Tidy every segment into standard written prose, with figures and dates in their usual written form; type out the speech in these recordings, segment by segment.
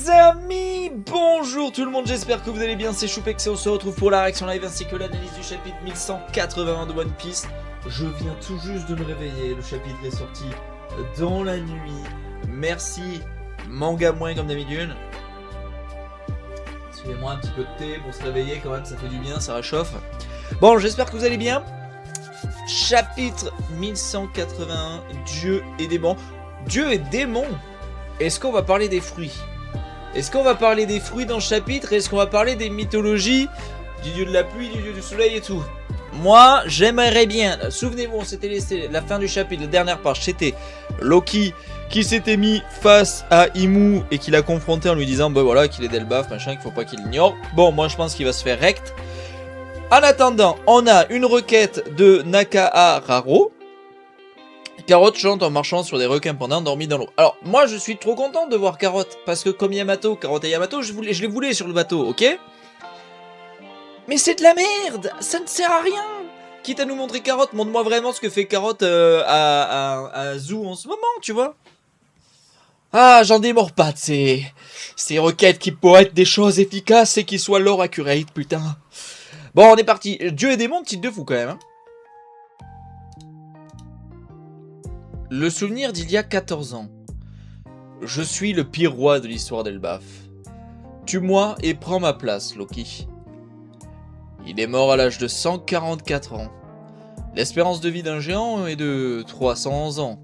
Les amis, bonjour tout le monde, j'espère que vous allez bien, c'est Choupex et on se retrouve pour la réaction live ainsi que l'analyse du chapitre 1181 de One Piece. Je viens tout juste de me réveiller, le chapitre est sorti dans la nuit. Merci, manga moins comme d'habitude. Suivez-moi un petit peu de thé pour se réveiller quand même, ça fait du bien, ça réchauffe. Bon, j'espère que vous allez bien. Chapitre 1181, Dieu et démons. Dieu et démons. Est-ce qu'on va parler des fruits? Est-ce qu'on va parler des fruits dans le chapitre? Est-ce qu'on va parler des mythologies? Du dieu de la pluie, du dieu du soleil et tout? Moi, j'aimerais bien. Souvenez-vous, on s'était laissé la fin du chapitre, la dernière page, c'était Loki qui s'était mis face à Imu et qui l'a confronté en lui disant bah voilà, qu'il est d'Elbaf, machin, qu'il faut pas qu'il l'ignore. Bon, moi je pense qu'il va se faire rect. En attendant, on a une requête de Nakaharo. Carotte chante en marchant sur des requins pendant endormis dans l'eau. Alors, moi, je suis trop content de voir Carotte, parce que comme Yamato, Carotte et Yamato, je les voulais sur le bateau, ok? Mais c'est de la merde! Ça ne sert à rien! Quitte à nous montrer Carotte, montre-moi vraiment ce que fait Carotte à Zou en ce moment, tu vois? Ah, j'en démords pas de ces requêtes qui pourraient être des choses efficaces et qui soient l'or accurate, putain. Bon, on est parti. Dieu et démon, titre de fou quand même, hein. Le souvenir d'il y a 14 ans. Je suis le pire roi de l'histoire d'Elbaf. Tue-moi et prends ma place, Loki. Il est mort à l'âge de 144 ans. L'espérance de vie d'un géant est de 300 ans.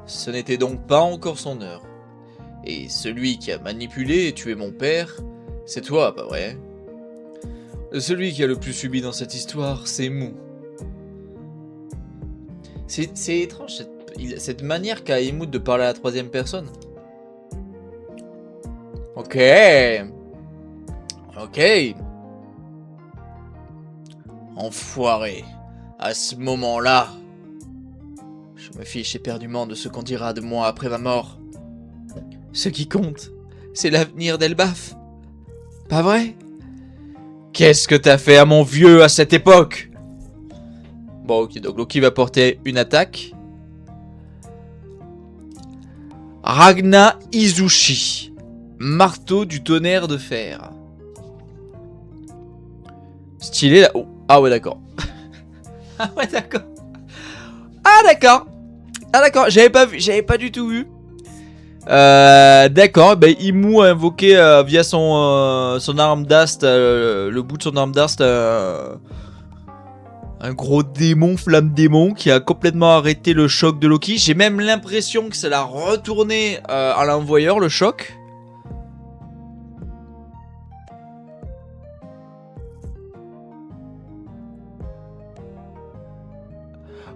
Ce n'était donc pas encore son heure. Et celui qui a manipulé et tué mon père, c'est toi, pas vrai? Celui qui a le plus subi dans cette histoire, c'est Mu. C'est étrange cette manière qu'a Imu de parler à la troisième personne. Ok. Enfoiré. À ce moment-là, je me fiche éperdument de ce qu'on dira de moi après ma mort. Ce qui compte, c'est l'avenir d'Elbaf. Pas vrai? Qu'est-ce que t'as fait à mon vieux à cette époque? Bon, ok, donc Loki va porter une attaque. Ragna Izuchi, marteau du tonnerre de fer. Stylé là. Oh. Ah ouais, d'accord. Ah ouais, d'accord. Ah d'accord, j'avais pas du tout vu. D'accord, ben Imu a invoqué via son arme d'ast, le bout de son arme d'ast, un gros démon, flamme démon, qui a complètement arrêté le choc de Loki. J'ai même l'impression que ça l'a retourné à l'envoyeur, le choc.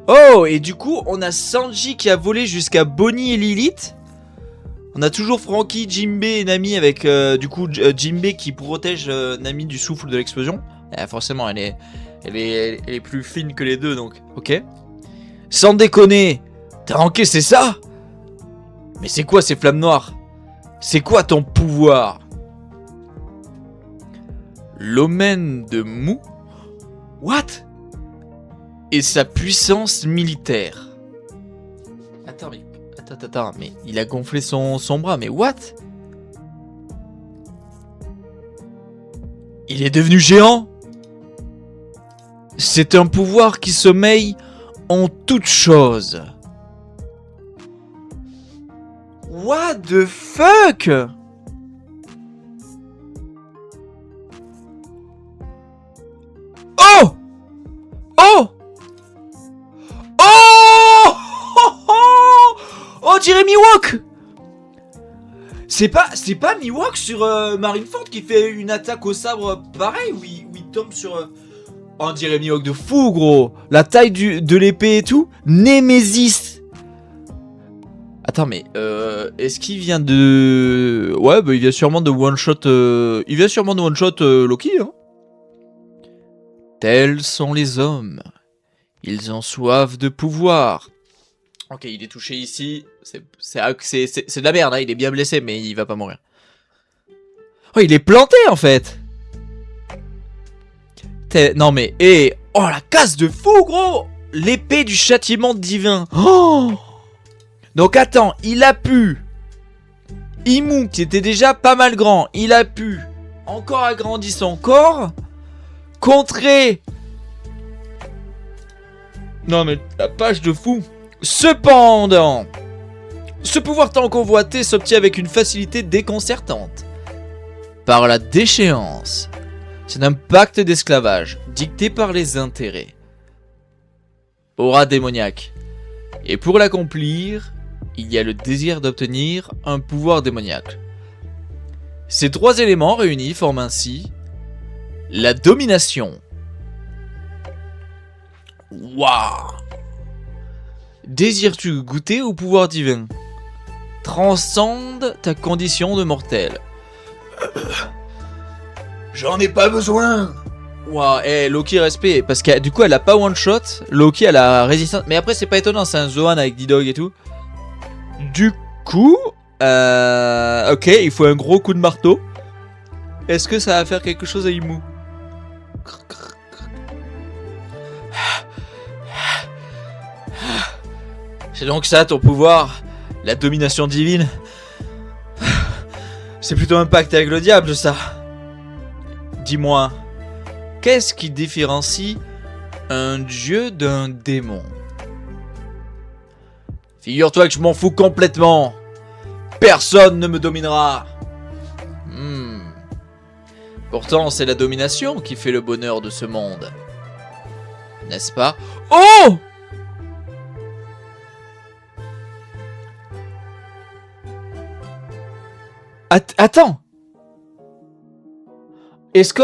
Oh, et du coup, on a Sanji qui a volé jusqu'à Bonnie et Lilith. On a toujours Franky, Jinbe et Nami avec, du coup, Jinbe qui protège Nami du souffle de l'explosion. Forcément, elle est plus fine que les deux, donc, ok. Sans déconner, t'as encaissé ça? Mais c'est quoi ces flammes noires? C'est quoi ton pouvoir? L'omen de Mu? What? Et sa puissance militaire. Attends, mais il a gonflé son bras, mais what? Il est devenu géant? C'est un pouvoir qui sommeille en toute chose. What the fuck? Oh! Oh! Oh! Oh, dirait Mihawk! C'est pas Mihawk sur Marineford qui fait une attaque au sabre pareil où il tombe sur... On dirait Mihawk de fou, gros. La taille de l'épée et tout. Némésis. Attends, mais est-ce qu'il vient de... Ouais, bah il vient sûrement de one-shot... Il vient sûrement de one-shot Loki, hein. Tels sont les hommes. Ils ont soif de pouvoir. Ok, il est touché ici. C'est de la merde, hein. Il est bien blessé, mais il va pas mourir. Oh, il est planté, en fait. Non mais, oh la casse de fou, gros. L'épée du châtiment divin. Oh. Donc attends, il a pu Imu, qui était déjà pas mal grand, il a pu encore agrandir son corps, contrer... Non mais la page de fou. Cependant, ce pouvoir tant convoité s'obtient avec une facilité déconcertante. Par la déchéance. C'est un pacte d'esclavage, dicté par les intérêts. Aura démoniaque. Et pour l'accomplir, il y a le désir d'obtenir un pouvoir démoniaque. Ces trois éléments réunis forment ainsi la domination. Waouh! Désires-tu goûter au pouvoir divin? Transcende ta condition de mortel. J'en ai pas besoin. Waouh, Loki respect, parce que du coup elle a pas one shot, Loki elle a résistance, mais après c'est pas étonnant, c'est un Zoan avec D-Dog et tout. Du coup, ok, il faut un gros coup de marteau. Est-ce que ça va faire quelque chose à Imu? C'est donc ça ton pouvoir, la domination divine. C'est plutôt un pacte avec le diable ça. Dis-moi, qu'est-ce qui différencie un dieu d'un démon? Figure-toi que je m'en fous complètement. Personne ne me dominera. Pourtant, c'est la domination qui fait le bonheur de ce monde. N'est-ce pas? Oh! Attends. Est-ce que...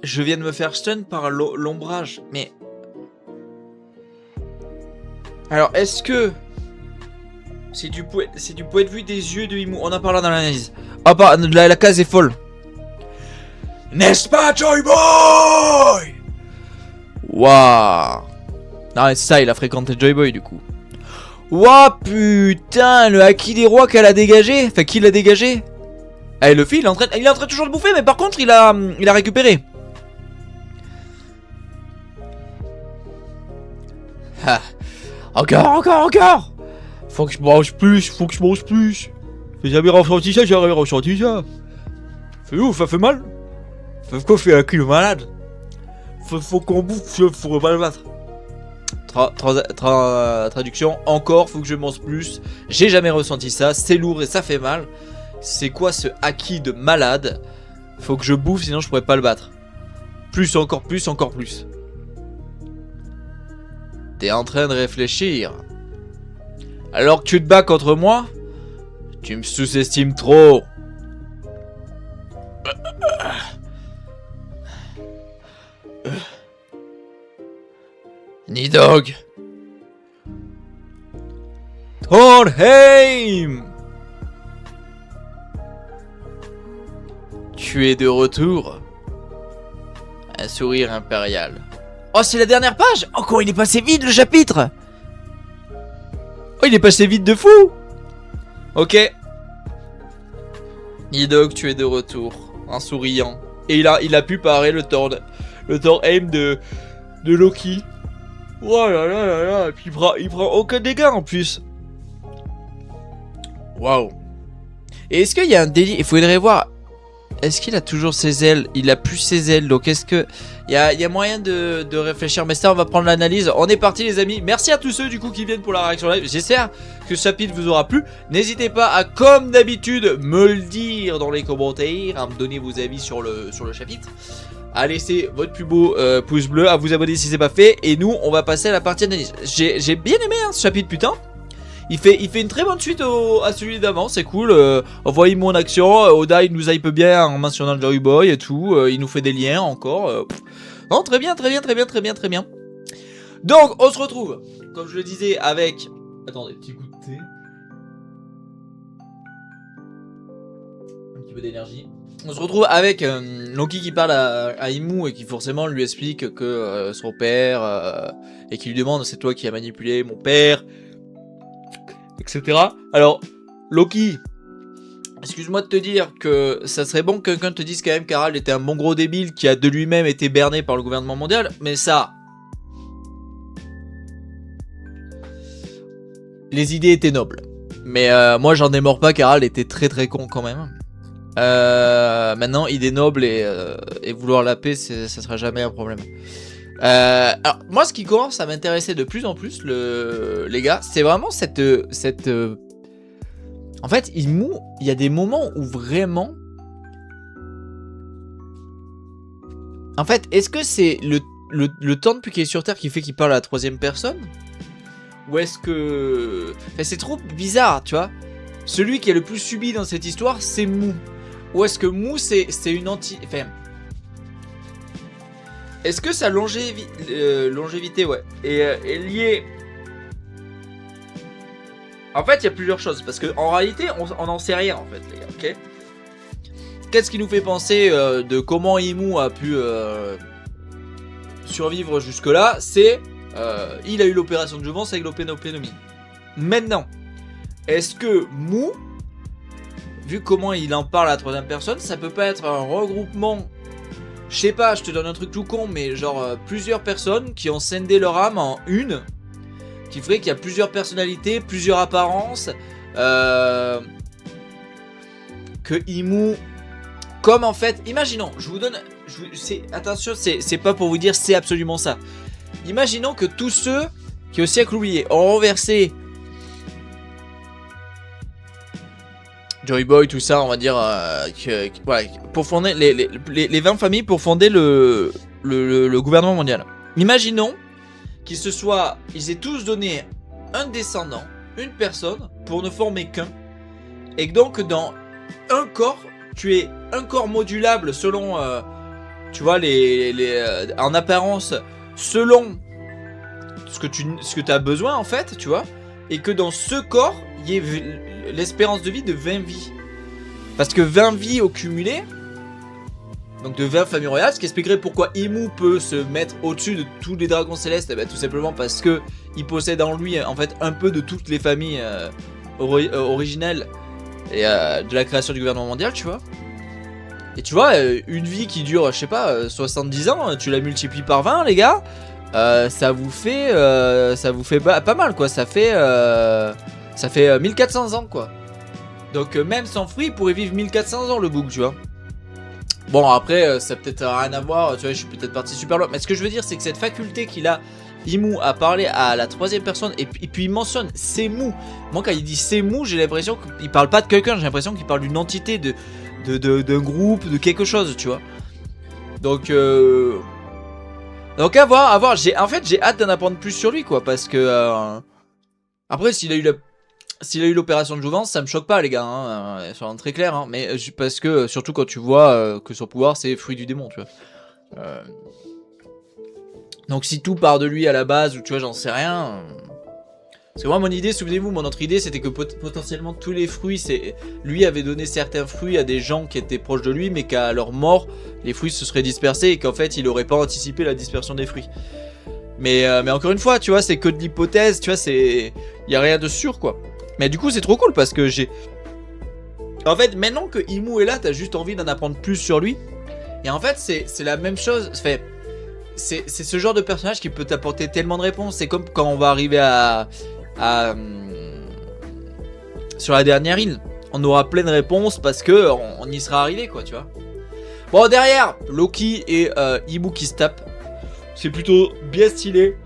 Je viens de me faire stun par l'ombrage, mais... Alors, est-ce que... C'est du point de vue des yeux de Imu. On en parlera dans l'analyse. Ah bah, la case est folle. N'est-ce pas, Joy Boy? Waouh. Non, c'est ça, il a fréquenté Joy Boy du coup. Ouah putain, le haki des rois qu'elle a dégagé. Enfin, qui l'a dégagé? Eh, Luffy, il est en train toujours de bouffer, mais par contre, il a récupéré. Ah. Encore. Faut que je mange plus. J'ai jamais ressenti ça, C'est ouf, ça fait mal. Faut qu'on fait un cul malade. Faut qu'on bouffe, faut pas le battre. Traduction, encore, faut que je mange plus. J'ai jamais ressenti ça, c'est lourd et ça fait mal. C'est quoi ce haki de malade? Faut que je bouffe, sinon je pourrais pas le battre. Encore plus. T'es en train de réfléchir. Alors que tu te bats contre moi, tu me sous-estimes trop. Nidog. Thornheim. Tu es de retour. Un sourire impérial. Oh, c'est la dernière page. Oh, comment il est passé vite le chapitre. Oh, il est passé vite de fou. Ok. Nidog, tu es de retour. En souriant. Et il a pu parer le Thornheim de Loki. Oh là là là là. Et puis il prend aucun dégât en plus. Waouh. Et est-ce qu'il y a un délit? Il faudrait voir. Est-ce qu'il a toujours ses ailes? Il a plus ses ailes. Donc est-ce que il y a moyen de réfléchir? Mais ça, on va prendre l'analyse. On est parti les amis. Merci à tous ceux du coup qui viennent pour la réaction live. J'espère que ce chapitre vous aura plu. N'hésitez pas à, comme d'habitude, me le dire dans les commentaires, à me donner vos avis sur le chapitre, à laisser votre plus beau pouce bleu, à vous abonner si c'est pas fait. Et nous, on va passer à la partie analyse. J'ai bien aimé ce chapitre, putain. Il fait une très bonne suite à celui d'avant, c'est cool. On voit Imu en action, Oda il nous hype bien en mentionnant Joy Boy et tout. Il nous fait des liens encore. Non, très bien. Donc, on se retrouve, comme je le disais, avec... Attendez, petit coup de thé. Un petit peu d'énergie. On se retrouve avec Loki qui parle à Imu et qui forcément lui explique que son père... et qui lui demande, c'est toi qui as manipulé mon père, etc. Alors, Loki, excuse-moi de te dire que ça serait bon que quelqu'un te dise quand même qu'Harald était un bon gros débile qui a de lui-même été berné par le gouvernement mondial, mais ça, les idées étaient nobles. Mais moi j'en démords pas car elle était très très con quand même. Maintenant, idée noble et vouloir la paix, ça sera jamais un problème. Alors moi ce qui commence à m'intéresser de plus en plus les gars, c'est vraiment cette en fait il y a des moments où vraiment en fait est-ce que c'est le temps depuis qu'il est sur Terre qui fait qu'il parle à la troisième personne, ou est-ce que enfin, c'est trop bizarre, tu vois. Celui qui a le plus subi dans cette histoire c'est Mou, ou est-ce que Mou c'est une enfin est-ce que sa longévité ouais, est liée... En fait, il y a plusieurs choses. Parce qu'en réalité, on n'en sait rien, en fait, les gars. Ok. Qu'est-ce qui nous fait penser de comment Imu a pu survivre jusque-là? C'est... il a eu l'opération de jouvence avec l'opénomie. Maintenant, est-ce que Mu, vu comment il en parle à la troisième personne, ça peut pas être un regroupement... Je sais pas, je te donne un truc tout con, mais genre plusieurs personnes qui ont scindé leur âme en une, qui ferait qu'il y a plusieurs personnalités, plusieurs apparences, que Imu, comme en fait, imaginons, je vous donne, attention, c'est pas pour vous dire c'est absolument ça. Imaginons que tous ceux qui au siècle oublié ont renversé Joy Boy, tout ça, on va dire, voilà, pour fonder les 20 familles pour fonder le gouvernement mondial. Imaginons qu'ils ils aient tous donné un descendant, une personne, pour ne former qu'un, et que donc dans un corps, tu es un corps modulable selon, tu vois, en apparence, selon ce que tu as besoin en fait, tu vois, et que dans ce corps, il y ait l'espérance de vie de 20 vies. Parce que 20 vies au cumulé, donc de 20 familles royales, ce qui expliquerait pourquoi Imu peut se mettre au-dessus de tous les dragons célestes, eh ben, tout simplement parce que il possède en lui en fait un peu de toutes les familles originelles et de la création du gouvernement mondial, tu vois. Et tu vois, une vie qui dure, je sais pas, 70 ans, tu la multiplies par 20, les gars, ça vous fait pas mal, quoi. Ça fait 1400 ans, quoi. Donc même sans fruits, il pourrait vivre 1400 ans, le bouc, tu vois. Bon, après, ça peut-être rien à voir, tu vois, je suis peut-être parti super loin. Mais ce que je veux dire, c'est que cette faculté qu'il a, Imu, à parler à la troisième personne, et puis il mentionne c'est Mou. Moi, quand il dit c'est Mou, j'ai l'impression qu'il parle pas de quelqu'un, j'ai l'impression qu'il parle d'une entité, d'un groupe, de quelque chose, tu vois. Donc à voir. En fait, j'ai hâte d'en apprendre plus sur lui, quoi, parce que... Après, s'il a eu l'opération de jouvence, ça me choque pas, les gars, hein, soyons très clair, hein, mais parce que, surtout quand tu vois que son pouvoir, c'est fruit du démon, tu vois. Donc si tout part de lui à la base, ou tu vois, j'en sais rien... Parce que moi, mon idée, souvenez-vous, mon autre idée, c'était que potentiellement tous les fruits, lui avait donné certains fruits à des gens qui étaient proches de lui, mais qu'à leur mort, les fruits se seraient dispersés et qu'en fait, il aurait pas anticipé la dispersion des fruits. Mais encore une fois, tu vois, c'est que de l'hypothèse, tu vois, il y a rien de sûr, quoi. Mais du coup, c'est trop cool parce que en fait, maintenant que Imu est là, t'as juste envie d'en apprendre plus sur lui. Et en fait, c'est la même chose. C'est ce genre de personnage qui peut t'apporter tellement de réponses. C'est comme quand on va arriver sur la dernière île. On aura plein de réponses parce que on y sera arrivé, quoi, tu vois. Bon, derrière, Loki et Imu qui se tapent. C'est plutôt bien stylé.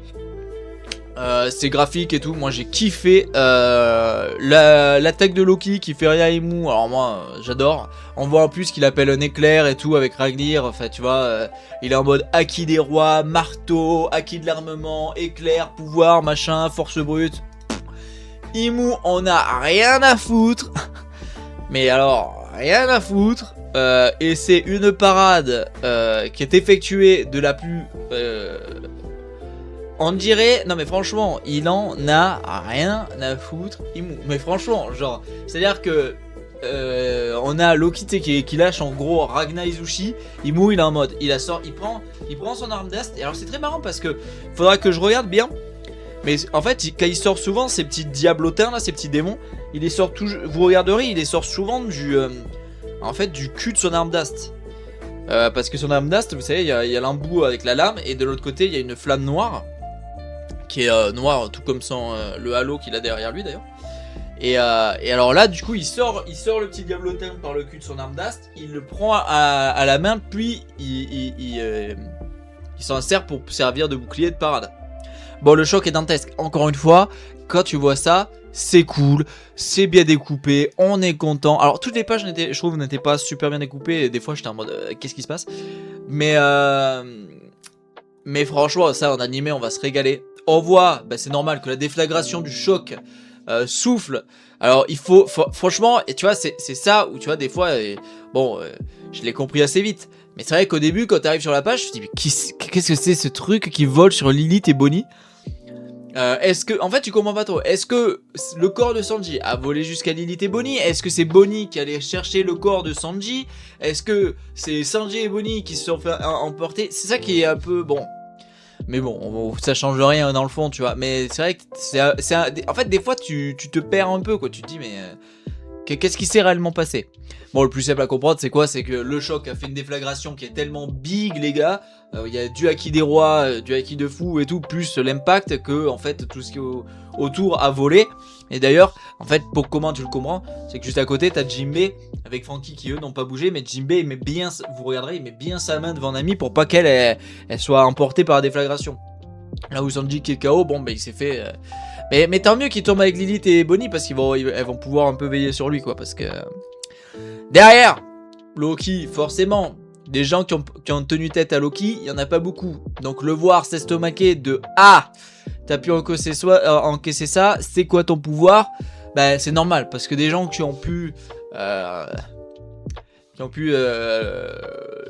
C'est graphique et tout. Moi j'ai kiffé l'attaque de Loki qui fait rien à Imu. Alors moi j'adore. On voit en plus qu'il appelle un éclair et tout avec Ragnir. Enfin tu vois, il est en mode acquis des rois, marteau, acquis de l'armement, éclair, pouvoir, machin, force brute. Imu on a rien à foutre. Mais alors rien à foutre. Et c'est une parade qui est effectuée de la plus... on dirait... Non mais franchement, il en a rien à foutre, Imu. Mais franchement, genre... C'est-à-dire que... on a Loki qui lâche en gros Ragna Izuchi. Imu il est en mode... Il prend son arme d'ast. Et alors c'est très marrant parce que... Faudra que je regarde bien. Mais en fait, quand il sort souvent ces petits diablotins là, ces petits démons, il les sort toujours... Vous regarderez, il les sort souvent en fait, du cul de son arme d'ast. Parce que son arme d'ast, vous savez, il y a l'embout avec la lame. Et de l'autre côté, il y a une flamme noire qui est noir, tout comme le halo qu'il a derrière lui d'ailleurs. Et alors là, du coup, il sort le petit diablotin par le cul de son arme d'ast, il le prend à la main, puis il s'en sert pour servir de bouclier de parade. Bon, le choc est dantesque. Encore une fois, quand tu vois ça, c'est cool, c'est bien découpé, on est content. Alors, toutes les pages, je trouve, n'étaient pas super bien découpées. Et des fois, j'étais en mode, qu'est-ce qui se passe? Mais franchement, ça, en animé, on va se régaler. On voit, bah, c'est normal que la déflagration du choc souffle. Alors, il faut franchement, et tu vois, c'est ça où, tu vois, des fois, je l'ai compris assez vite. Mais c'est vrai qu'au début, quand tu arrives sur la page, je te dis, mais qu'est-ce que c'est ce truc qui vole sur Lilith et Bonnie? Est-ce que, en fait, tu comprends pas trop. Est-ce que le corps de Sanji a volé jusqu'à Lilith et Bonnie? Est-ce que c'est Bonnie qui allait chercher le corps de Sanji? Est-ce que c'est Sanji et Bonnie qui se sont fait emporter? C'est ça qui est un peu bon. Mais bon, ça change rien dans le fond, tu vois. Mais c'est vrai que en fait, des fois, tu te perds un peu, quoi. Tu te dis, mais qu'est-ce qui s'est réellement passé? Bon, le plus simple à comprendre, c'est quoi? C'est que le choc a fait une déflagration qui est tellement big, les gars. Il y a du haki des rois, du haki de fou et tout, plus l'impact que, en fait, tout ce qui est autour a volé. Et d'ailleurs, en fait, pour comment tu le comprends, c'est que juste à côté, t'as Jinbei avec Franky qui, eux, n'ont pas bougé. Mais Jinbei, il met bien, vous regarderez, il met bien sa main devant Nami pour pas qu'elle elle soit emportée par la déflagration. Là où Sanji qui est KO, bon, ben il s'est fait... Mais tant mieux qu'il tombe avec Lilith et Bonnie parce qu'elles vont pouvoir un peu veiller sur lui, quoi. Parce que... derrière, Loki, forcément, des gens qui ont tenu tête à Loki, il n'y en a pas beaucoup. Donc le voir s'estomaquer de « Ah, t'as pu encaisser ça, c'est quoi ton pouvoir ?» Ben c'est normal, parce que des gens qui ont pu...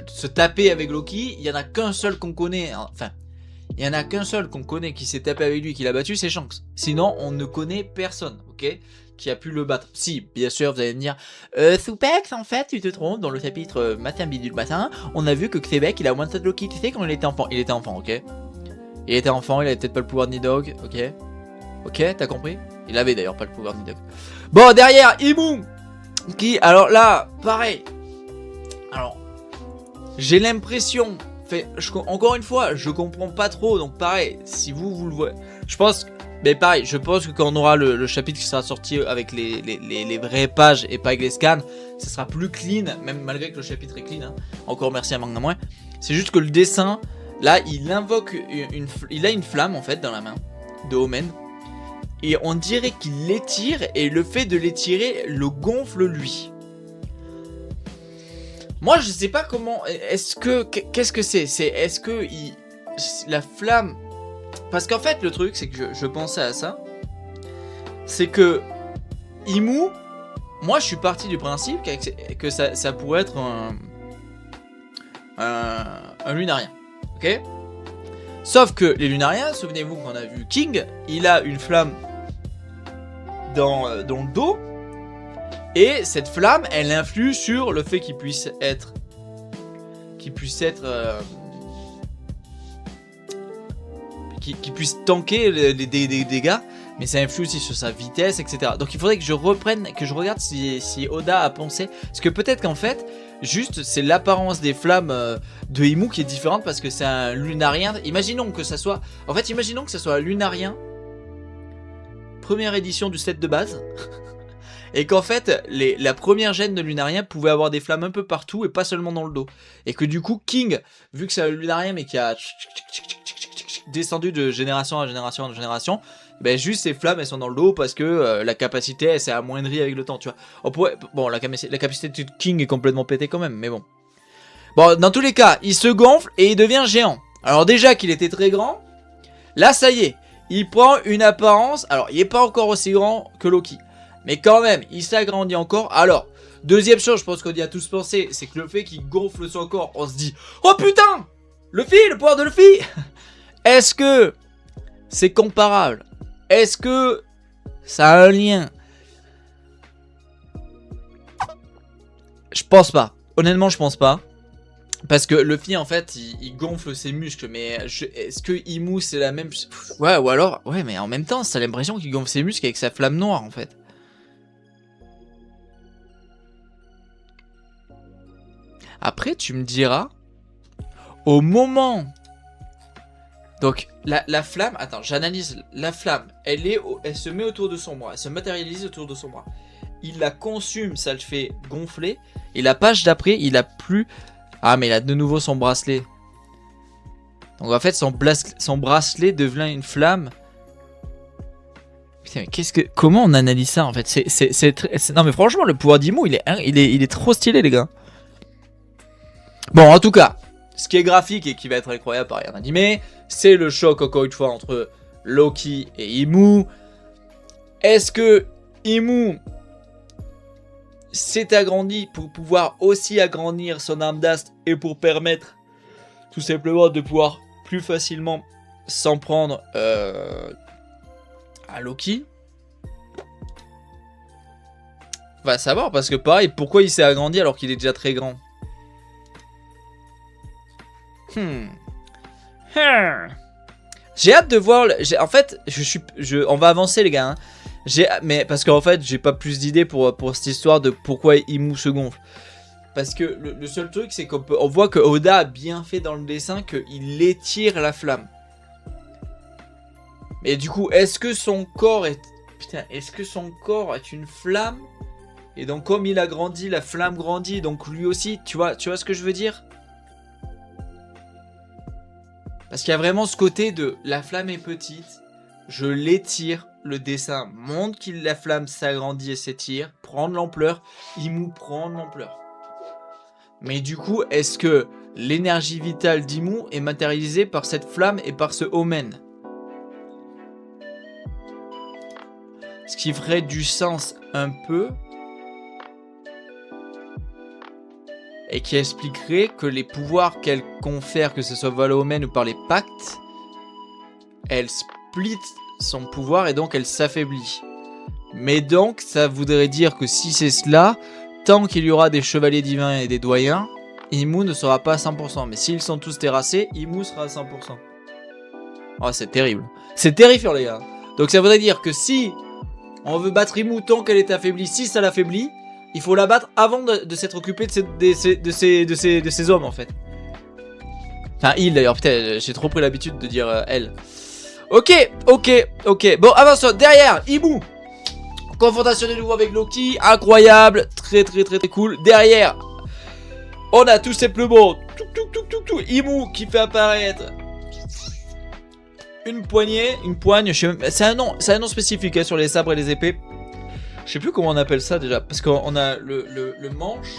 se taper avec Loki, il n'y en a qu'un seul qu'on connaît, enfin... Il y en a qu'un seul qu'on connaît qui s'est tapé avec lui, qui l'a battu, c'est Shanks. Sinon, on ne connaît personne, ok, qui a pu le battre. Si, bien sûr, vous allez me dire, Soupex, en fait, tu te trompes, dans le chapitre matin bidule matin, on a vu que Québec, il a one-shot Loki, tu sais, quand il était enfant. Il était enfant, ok. Il était enfant, il avait peut-être pas le pouvoir de Nidhogg, ok. Ok, t'as compris? Il avait d'ailleurs pas le pouvoir de Nidhogg. Bon, derrière, Imu, qui, alors là, pareil. Alors, j'ai l'impression... encore une fois, je comprends pas trop, donc pareil, si vous le voyez, je pense, mais pareil, je pense que quand on aura le chapitre qui sera sorti avec les vraies pages et pas avec les scans, ça sera plus clean, même malgré que le chapitre est clean, hein. Encore merci à Manga Moins. C'est juste que le dessin, là, il invoque il a une flamme en fait dans la main de Omen, et on dirait qu'il l'étire, et le fait de l'étirer le gonfle lui. Moi, je sais pas comment. Qu'est-ce que c'est? Est-ce que la flamme. Parce qu'en fait, le truc, c'est que je pensais à ça. C'est que Imu. Moi, je suis parti du principe que ça pourrait être un lunarien. Ok? Sauf que les lunariens, souvenez-vous qu'on a vu King, il a une flamme dans le dos. Et cette flamme, elle influe sur le fait qu'il puisse tanker des dégâts, mais ça influe aussi sur sa vitesse, etc. Donc il faudrait que je regarde si Oda a pensé, parce que peut-être qu'en fait, juste c'est l'apparence des flammes de Imu qui est différente parce que c'est un lunarien. Imaginons que ça soit un lunarien, première édition du set de base. Et qu'en fait, la première gène de lunarien pouvait avoir des flammes un peu partout et pas seulement dans le dos. Et que du coup, King, vu que c'est un lunarien mais qui a descendu de génération en génération, ben juste ces flammes elles sont dans le dos parce que la capacité elle s'est amoindrie avec le temps, tu vois. Bon, la capacité de King est complètement pétée quand même, mais bon. Bon, dans tous les cas, il se gonfle et il devient géant. Alors déjà qu'il était très grand, là ça y est, il prend une apparence, alors il est pas encore aussi grand que Loki. Mais quand même, il s'agrandit encore. Alors, deuxième chose, je pense qu'on y a tous pensé, c'est que le fait qu'il gonfle son corps, on se dit « Oh putain, Luffy, le pouvoir de Luffy !» Est-ce que c'est comparable? Est-ce que ça a un lien? Je pense pas. Honnêtement, je pense pas. Parce que Luffy, en fait, il gonfle ses muscles. Mais est-ce que Imu, c'est la même... Ouais, ou alors... Ouais, mais en même temps, ça a l'impression qu'il gonfle ses muscles avec sa flamme noire, en fait. Après, tu me diras, au moment Donc la flamme, attends, j'analyse la flamme, elle se met autour de son bras, elle se matérialise autour de son bras. Il la consume, ça le fait gonfler. Et la page d'après, il a plus... Ah, mais il a de nouveau son bracelet. Donc en fait, son bracelet devient une flamme. Putain, mais comment on analyse ça en fait? Non mais franchement, le pouvoir d'Imu, il est trop stylé, les gars. Bon, en tout cas, ce qui est graphique et qui va être incroyable par en animé, c'est le choc encore une fois entre Loki et Imu. Est-ce que Imu s'est agrandi pour pouvoir aussi agrandir son arme d'astre et pour permettre tout simplement de pouvoir plus facilement s'en prendre à Loki? Va savoir, parce que pareil, pourquoi il s'est agrandi alors qu'il est déjà très grand? J'ai hâte de voir. En fait, on va avancer, les gars. Mais parce qu'en fait, j'ai pas plus d'idées pour cette histoire de pourquoi Imu se gonfle. Parce que le seul truc, c'est qu'on voit que Oda a bien fait dans le dessin qu'il étire la flamme. Mais du coup, est-ce que son corps est... Putain, est-ce que son corps est une flamme? Et donc, comme il a grandi, la flamme grandit. Donc, lui aussi, tu vois ce que je veux dire? Parce qu'il y a vraiment ce côté de... La flamme est petite, je l'étire. Le dessin montre que la flamme s'agrandit et s'étire, prend de l'ampleur. Imu prend de l'ampleur. Mais du coup, est-ce que l'énergie vitale d'Imu est matérialisée par cette flamme et par ce omen? Ce qui ferait du sens un peu. Et qui expliquerait que les pouvoirs qu'elle confère, que ce soit par le omen ou par les pactes, elle split son pouvoir et donc elle s'affaiblit. Mais donc, ça voudrait dire que si c'est cela, tant qu'il y aura des chevaliers divins et des doyens, Imu ne sera pas à 100%. Mais s'ils sont tous terrassés, Imu sera à 100%. Oh, c'est terrible. C'est terrifiant, les gars. Donc ça voudrait dire que si on veut battre Imu tant qu'elle est affaiblie, si ça l'affaiblit, il faut la battre avant de s'être occupé de ces hommes, en fait. Enfin, il d'ailleurs, putain, j'ai trop pris l'habitude de dire elle. Ok. Bon, avançons. Derrière, Imu. Confrontation de nouveau avec Loki. Incroyable. Très cool. Derrière, on a tout simplement Imu qui fait apparaître une poigne. C'est un nom spécifique hein, sur les sabres et les épées. Je sais plus comment on appelle ça déjà. Parce qu'on a le manche,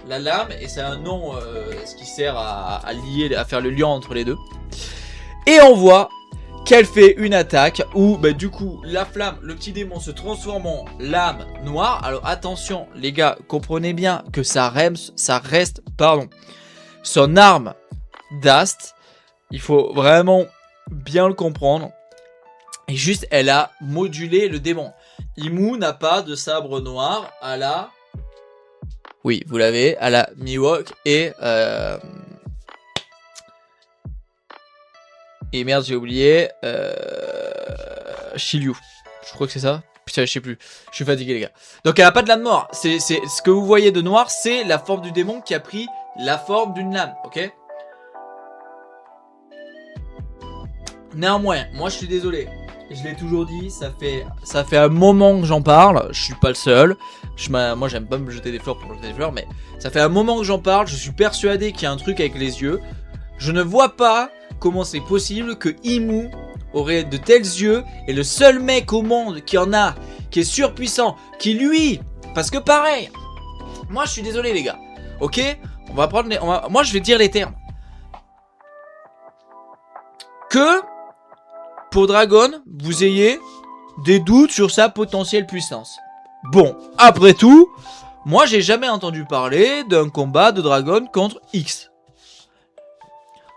la lame, et c'est un nom ce qui sert à lier, à faire le lien entre les deux. Et on voit qu'elle fait une attaque où bah, du coup la flamme, le petit démon se transforme en lame noire. Alors attention les gars, comprenez bien que ça reste son arme d'Ast. Il faut vraiment bien le comprendre. Et juste elle a modulé le démon. Imu n'a pas de sabre noir à la... Oui, vous l'avez, à la Mihawk et merde, j'ai oublié. Shiryu. Je crois que c'est ça. Putain, je sais plus. Je suis fatigué, les gars. Donc, elle a pas de lame noire. C'est ce que vous voyez de noir, c'est la forme du démon qui a pris la forme d'une lame. Ok? Néanmoins, moi, je suis désolé. Je l'ai toujours dit, ça fait un moment que j'en parle. Je suis pas le seul. Moi, j'aime pas me jeter des fleurs pour jeter des fleurs, mais ça fait un moment que j'en parle. Je suis persuadé qu'il y a un truc avec les yeux. Je ne vois pas comment c'est possible que Imu aurait de tels yeux et le seul mec au monde qui en a, qui est surpuissant, qui lui, parce que pareil, moi je suis désolé les gars, ok, on va prendre moi je vais dire les termes, que pour Dragon vous ayez des doutes sur sa potentielle puissance. Bon, après tout, moi j'ai jamais entendu parler d'un combat de Dragon contre X.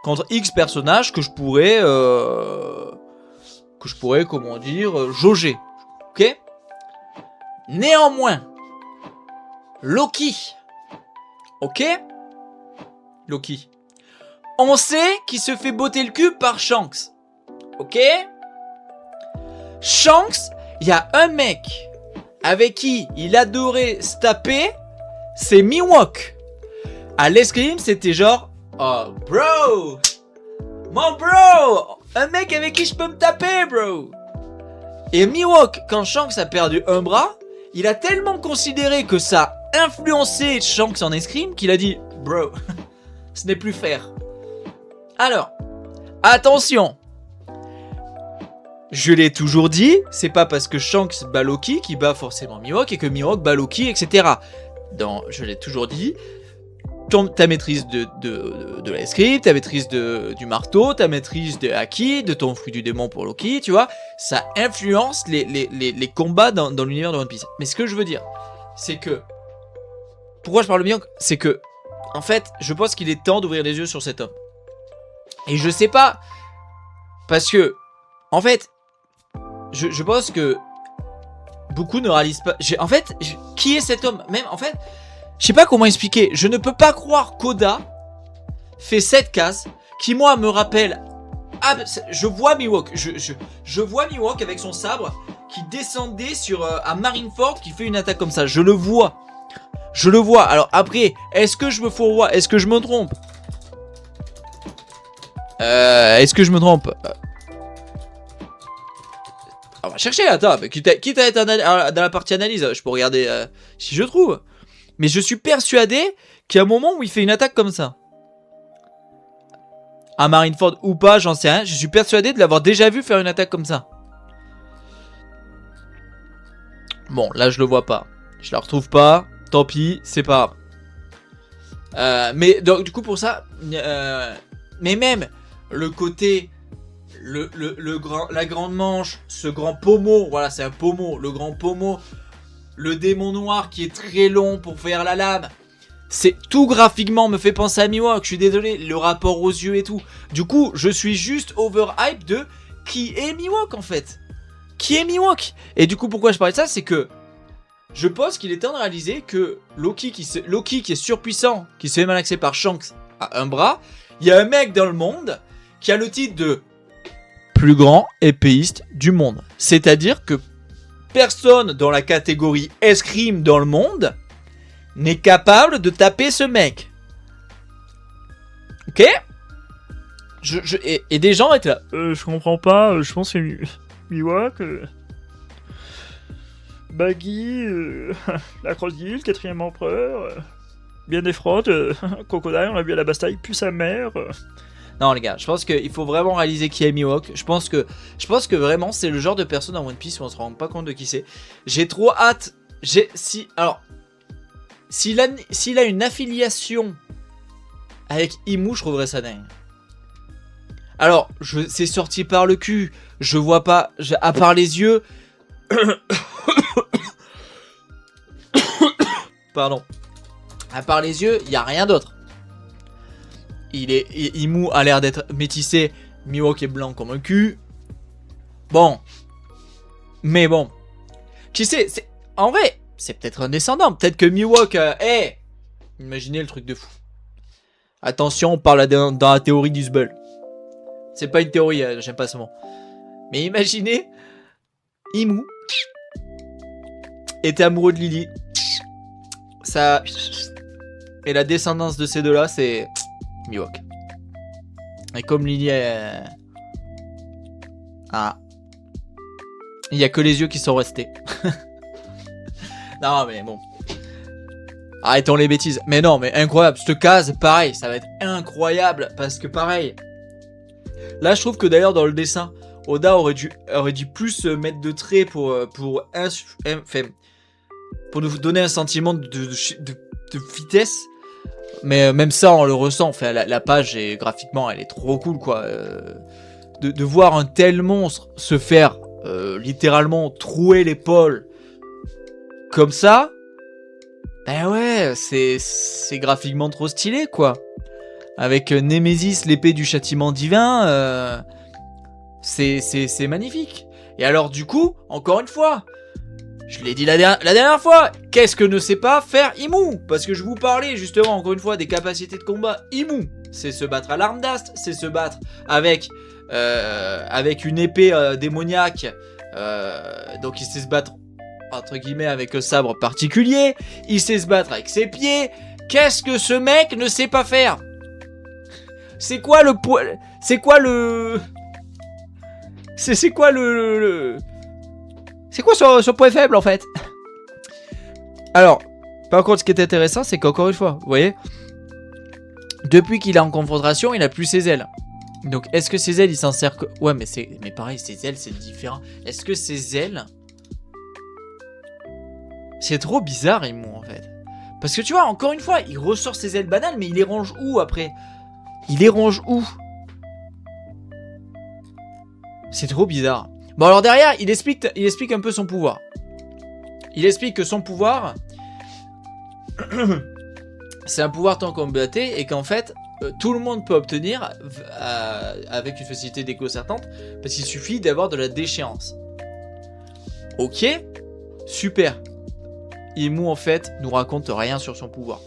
Contre X personnages que je pourrais, comment dire, jauger. Ok? Néanmoins, Loki. Ok? Loki. On sait qu'il se fait botter le cul par Shanks. Ok? Shanks, il y a un mec avec qui il adorait se taper, c'est Mihawk. À l'escrime, c'était genre... Oh, bro! Mon bro! Un mec avec qui je peux me taper, bro. Et Mihawk, quand Shanks a perdu un bras, il a tellement considéré que ça a influencé Shanks en escrime qu'il a dit « Bro, ce n'est plus fair. » Alors, attention. Je l'ai toujours dit, c'est pas parce que Shanks bat Loki qu'il bat forcément Mihawk et que Mihawk bat Loki, etc. Je l'ai toujours dit, ta maîtrise de l'escrime, ta maîtrise du marteau, ta maîtrise de Haki, de ton fruit du démon pour Loki, tu vois, ça influence les combats dans l'univers de One Piece. Mais ce que je veux dire, c'est que... Pourquoi je parle de Mihawk ? C'est que, en fait, je pense qu'il est temps d'ouvrir les yeux sur cet homme. Et je sais pas, parce que, en fait, je pense que beaucoup ne réalisent pas... qui est cet homme ? Même, en fait... Je sais pas comment expliquer, je ne peux pas croire qu'Oda fait cette case qui moi me rappelle... je vois Mihawk, je vois Mihawk avec son sabre qui descendait à Marineford qui fait une attaque comme ça, je le vois. Alors après, est-ce que je me fourvoie, est-ce que je me trompe ? On va chercher, attends, quitte à être dans la partie analyse, je peux regarder si je trouve. Mais je suis persuadé qu'il y a un moment où il fait une attaque comme ça. À Marineford ou pas, j'en sais rien. Je suis persuadé de l'avoir déjà vu faire une attaque comme ça. Bon, là je le vois pas. Je la retrouve pas. Tant pis, c'est pas grave. Mais donc, du coup pour ça... mais même le côté... la grande manche, ce grand pommeau. Voilà, c'est un pommeau. Le grand pommeau. Le démon noir qui est très long pour faire la lame. C'est tout graphiquement me fait penser à Mihawk. Je suis désolé, le rapport aux yeux et tout. Du coup, je suis juste overhype de qui est Mihawk en fait. Qui est Mihawk ? Et du coup, pourquoi je parlais de ça, c'est que je pense qu'il est temps de réaliser que Loki qui est surpuissant, qui se fait malaxer par Shanks à un bras. Il y a un mec dans le monde qui a le titre de plus grand épéiste du monde. C'est-à-dire que personne dans la catégorie escrime dans le monde n'est capable de taper ce mec. Ok ? Et des gens étaient là. Je comprends pas, je pense que c'est Mihawk, Baggy, la Crocodile, 4ème empereur, bien des fraudes, Crocodile, on l'a vu à la Bastille, puis sa mère. Non les gars, je pense qu'il faut vraiment réaliser qui est Mihawk. Je pense que vraiment c'est le genre de personne dans One Piece où on se rend pas compte de qui c'est. J'ai trop hâte. S'il a une affiliation avec Imu, je trouverais ça dingue. Alors, c'est sorti par le cul. Je vois pas, à part les yeux. Pardon. À part les yeux, il y a rien d'autre. Imu a l'air d'être métissé. Mihawk est blanc comme un cul. Bon. Mais bon. Tu sais, en vrai, c'est peut-être un descendant. Peut-être que Mihawk... imaginez le truc de fou. Attention, on parle dans la théorie du Zbull. C'est pas une théorie, j'aime pas ce mot. Mais imaginez... Imu était amoureux de Lily. Ça... Et la descendance de ces deux-là, c'est... Mihawk. Et comme Lily est... Ah. Il y a que les yeux qui sont restés. Non mais bon. Arrêtons les bêtises. Mais non, mais incroyable. Cette case, pareil, ça va être incroyable. Parce que pareil. Là, je trouve que d'ailleurs dans le dessin, Oda aurait dû plus mettre de traits pour nous donner un sentiment de vitesse. Mais même ça, on le ressent. Enfin, la page, graphiquement, elle est trop cool, quoi. De voir un tel monstre se faire littéralement trouer l'épaule comme ça, ben ouais, c'est graphiquement trop stylé, quoi. Avec Némésis, l'épée du châtiment divin, c'est magnifique. Et alors, du coup, encore une fois, je l'ai dit la dernière fois, qu'est-ce que ne sait pas faire Imu ? Parce que je vous parlais justement, encore une fois, des capacités de combat. Imu, c'est se battre à l'arme d'ast, c'est se battre avec une épée démoniaque. Donc il sait se battre entre guillemets avec un sabre particulier. Il sait se battre avec ses pieds. Qu'est-ce que ce mec ne sait pas faire ? C'est quoi le C'est quoi C'est quoi son point faible en fait? Alors, par contre, ce qui est intéressant, c'est qu'encore une fois, vous voyez, depuis qu'il est en confrontation, il a plus ses ailes. Donc, est-ce que ses ailes, il s'en sert que... Ouais, mais pareil, ses ailes, c'est différent. Est-ce que ses ailes... C'est trop bizarre, Imou, en fait. Parce que tu vois, encore une fois, il ressort ses ailes banales, mais il les range où, après? Il les range où? C'est trop bizarre. Bon, alors derrière, il explique un peu son pouvoir. Il explique que son pouvoir... c'est un pouvoir tant combatté et qu'en fait... tout le monde peut obtenir avec une facilité déconcertante parce qu'il suffit d'avoir de la déchéance. Ok, super. Imou en fait nous raconte rien sur son pouvoir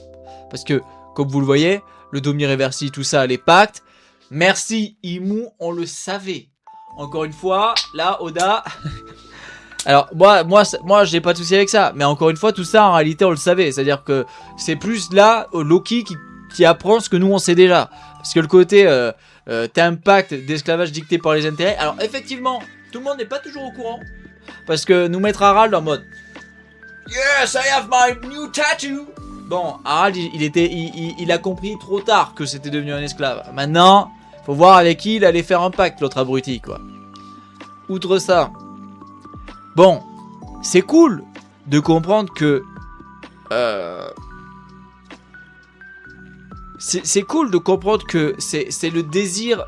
parce que comme vous le voyez, le Domi Reversi, tout ça, les pactes. Merci Imou, on le savait. Encore une fois, là Oda. Alors moi j'ai pas de souci avec ça, mais encore une fois tout ça en réalité on le savait, c'est-à-dire que c'est plus là Loki qui apprend ce que nous on sait déjà. Parce que le côté t'as un pacte d'esclavage dicté par les intérêts. Alors effectivement, tout le monde n'est pas toujours au courant. Parce que nous mettre Harald en mode Yes, I have my new tattoo. Bon, Harald il a compris trop tard que c'était devenu un esclave. Maintenant, faut voir avec qui il allait faire un pacte, l'autre abruti quoi. Outre ça, bon, c'est cool de comprendre que c'est cool de comprendre que c'est le désir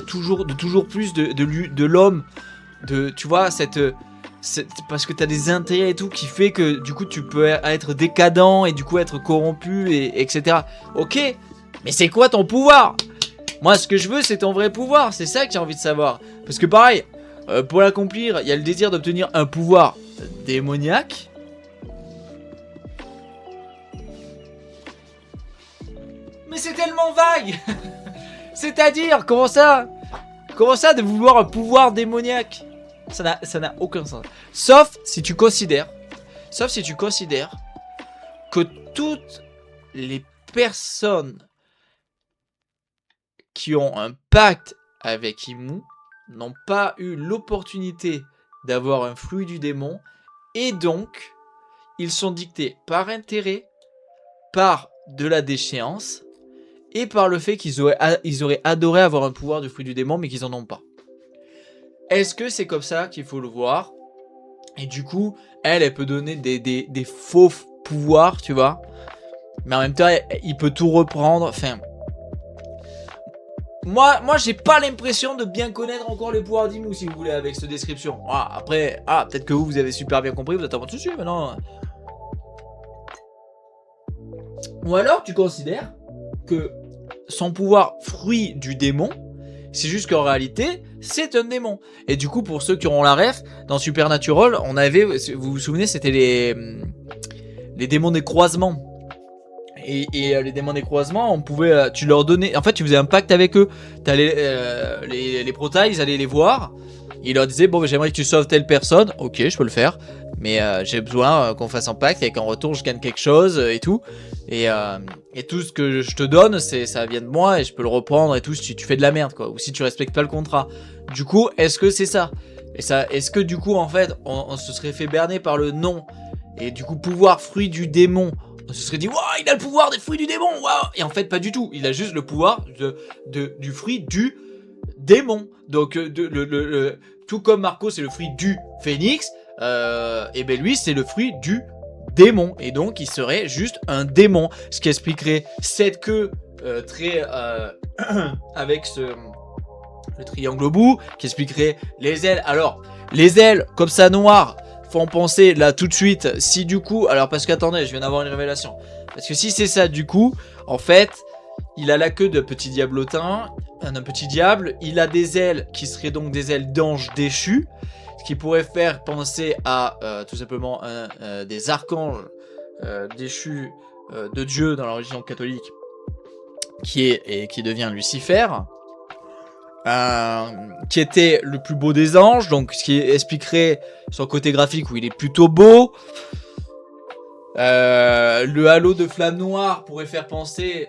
toujours plus de l'homme, tu vois, parce que t'as des intérêts et tout qui fait que du coup tu peux être décadent et du coup être corrompu et etc. Ok, mais c'est quoi ton pouvoir? Moi ce que je veux c'est ton vrai pouvoir, c'est ça que j'ai envie de savoir. Parce que pareil, pour l'accomplir, il y a le désir d'obtenir un pouvoir démoniaque. Mais c'est tellement vague. C'est-à-dire, comment ça de vouloir un pouvoir démoniaque? Ça n'a aucun sens. Sauf si tu considères que toutes les personnes qui ont un pacte avec Imou n'ont pas eu l'opportunité d'avoir un fruit du démon et donc ils sont dictés par intérêt, par de la déchéance et par le fait qu'ils auraient adoré avoir un pouvoir du fruit du démon mais qu'ils en ont pas. Est-ce que c'est comme ça qu'il faut le voir? Et du coup, elle peut donner des faux pouvoirs, tu vois. Mais en même temps, il peut tout reprendre. Enfin, moi j'ai pas l'impression de bien connaître encore les pouvoirs d'Imou, si vous voulez, avec cette description. Après, peut-être que vous avez super bien compris, vous êtes en mode dessus, mais non. Ou alors, tu considères que son pouvoir fruit du démon, c'est juste qu'en réalité, c'est un démon. Et du coup, pour ceux qui auront la ref, dans Supernatural, on avait, vous vous souvenez, c'était les démons des croisements. Et les démons des croisements, on pouvait, tu leur donnais, en fait, tu faisais un pacte avec eux. Les protas, ils allaient les voir. Ils leur disaient, bon, j'aimerais que tu sauves telle personne. Ok, je peux le faire. Mais j'ai besoin qu'on fasse un pacte et qu'en retour, je gagne quelque chose et tout. Et tout ce que je te donne, ça vient de moi et je peux le reprendre et tout si tu fais de la merde, quoi. Ou si tu respectes pas le contrat. Du coup, est-ce que c'est ça? Est-ce que du coup, en fait, on se serait fait berner par le nom et du coup, pouvoir fruit du démon, on se serait dit, waouh, il a le pouvoir des fruits du démon, waouh. Et en fait, pas du tout. Il a juste le pouvoir du fruit du démon. Donc, tout comme Marco, c'est le fruit du phénix, et ben lui, c'est le fruit du démon. Et donc, il serait juste un démon. Ce qui expliquerait cette queue très avec le triangle au bout, qui expliquerait les ailes. Alors, les ailes comme ça noires font penser là tout de suite, si du coup, alors parce qu'attendez, je viens d'avoir une révélation. Parce que si c'est ça du coup, en fait, il a la queue de petit diablotin, d'un petit diable. Il a des ailes qui seraient donc des ailes d'ange déchu, ce qui pourrait faire penser à tout simplement des archanges déchus de Dieu dans la religion catholique, qui devient Lucifer. Qui était le plus beau des anges, donc ce qui expliquerait son côté graphique où il est plutôt beau. Le halo de flamme noire pourrait faire penser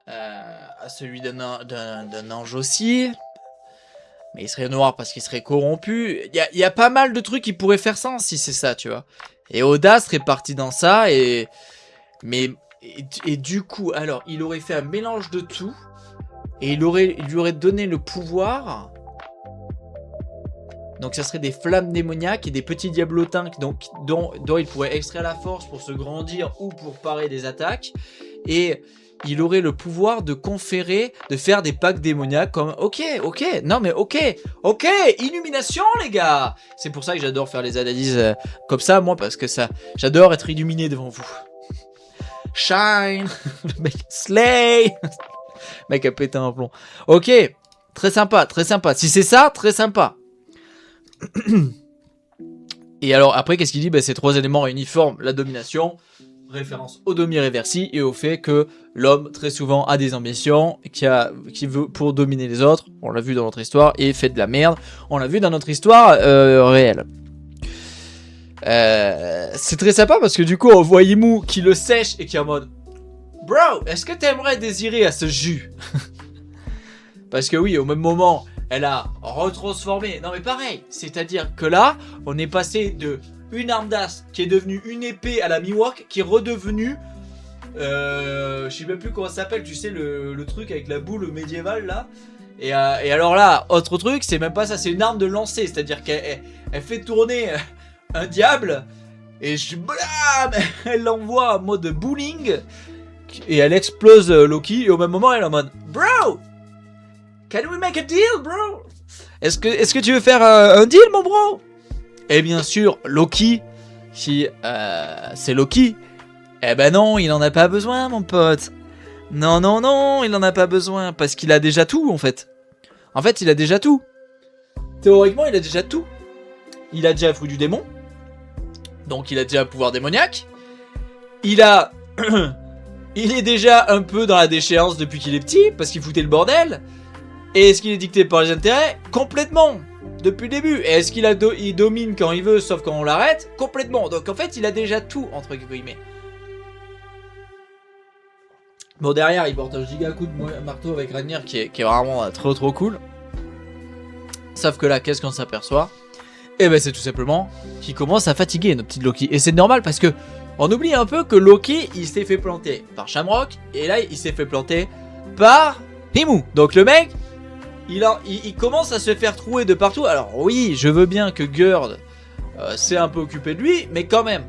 à celui d'un ange aussi. Mais il serait noir parce qu'il serait corrompu. Il y a pas mal de trucs qui pourraient faire sens si c'est ça, tu vois. Et Oda serait parti dans ça et du coup, alors, il aurait fait un mélange de tout et il lui aurait donné le pouvoir. Donc ça serait des flammes démoniaques et des petits diablotins dont il pourrait extraire la force pour se grandir ou pour parer des attaques. Et il aurait le pouvoir de faire des packs démoniaques comme... Ok, illumination les gars. C'est pour ça que j'adore faire les analyses comme ça, moi, parce que j'adore être illuminé devant vous. Shine, le mec slay. Le mec a pété un plomb. Ok, très sympa, très sympa. Si c'est ça, très sympa. Et alors après qu'est-ce qu'il dit? Ces 3 éléments uniformes, la domination, référence au Domi Reversi et au fait que l'homme très souvent a des ambitions, qui veut pour dominer les autres, on l'a vu dans notre histoire, et fait de la merde, on l'a vu dans notre histoire réelle. C'est très sympa parce que du coup on voit Imu qui le sèche et qui est en mode bro, est-ce que t'aimerais désirer à ce jus? Parce que oui, au même moment elle a retransformé. Non mais pareil, c'est-à-dire que là, on est passé de une arme d'as qui est devenue une épée à la Mihawk qui est redevenue... je sais même plus comment ça s'appelle, tu sais, le truc avec la boule médiévale là. Et alors là, autre truc, c'est même pas ça, c'est une arme de lancer, c'est-à-dire qu'elle fait tourner un diable et blam, elle l'envoie en mode bowling et elle explose Loki et au même moment elle est en mode bro! Can we make a deal, bro? Est-ce que tu veux faire un deal, mon bro? Et bien sûr, Loki, c'est Loki. Eh ben non, il en a pas besoin, mon pote. Non, il en a pas besoin, parce qu'il a déjà tout, en fait. En fait, il a déjà tout. Théoriquement, il a déjà tout. Il a déjà le fruit du démon. Donc, il a déjà un pouvoir démoniaque. Il est déjà un peu dans la déchéance depuis qu'il est petit, parce qu'il foutait le bordel. Et est-ce qu'il est dicté par les intérêts? Complètement. Depuis le début. Et est-ce qu'il domine quand il veut, sauf quand on l'arrête? Complètement. Donc en fait, il a déjà tout, entre guillemets. Bon, derrière, il porte un giga coup de marteau avec Ragnir qui est vraiment trop cool. Sauf que là, qu'est-ce qu'on s'aperçoit? Eh ben, c'est tout simplement qu'il commence à fatiguer nos petites Loki. Et c'est normal parce que on oublie un peu que Loki, il s'est fait planter par Shamrock. Et là, il s'est fait planter par Imu. Donc le mec... Il commence à se faire trouer de partout. Alors oui, je veux bien que Gerd s'est un peu occupé de lui, mais quand même.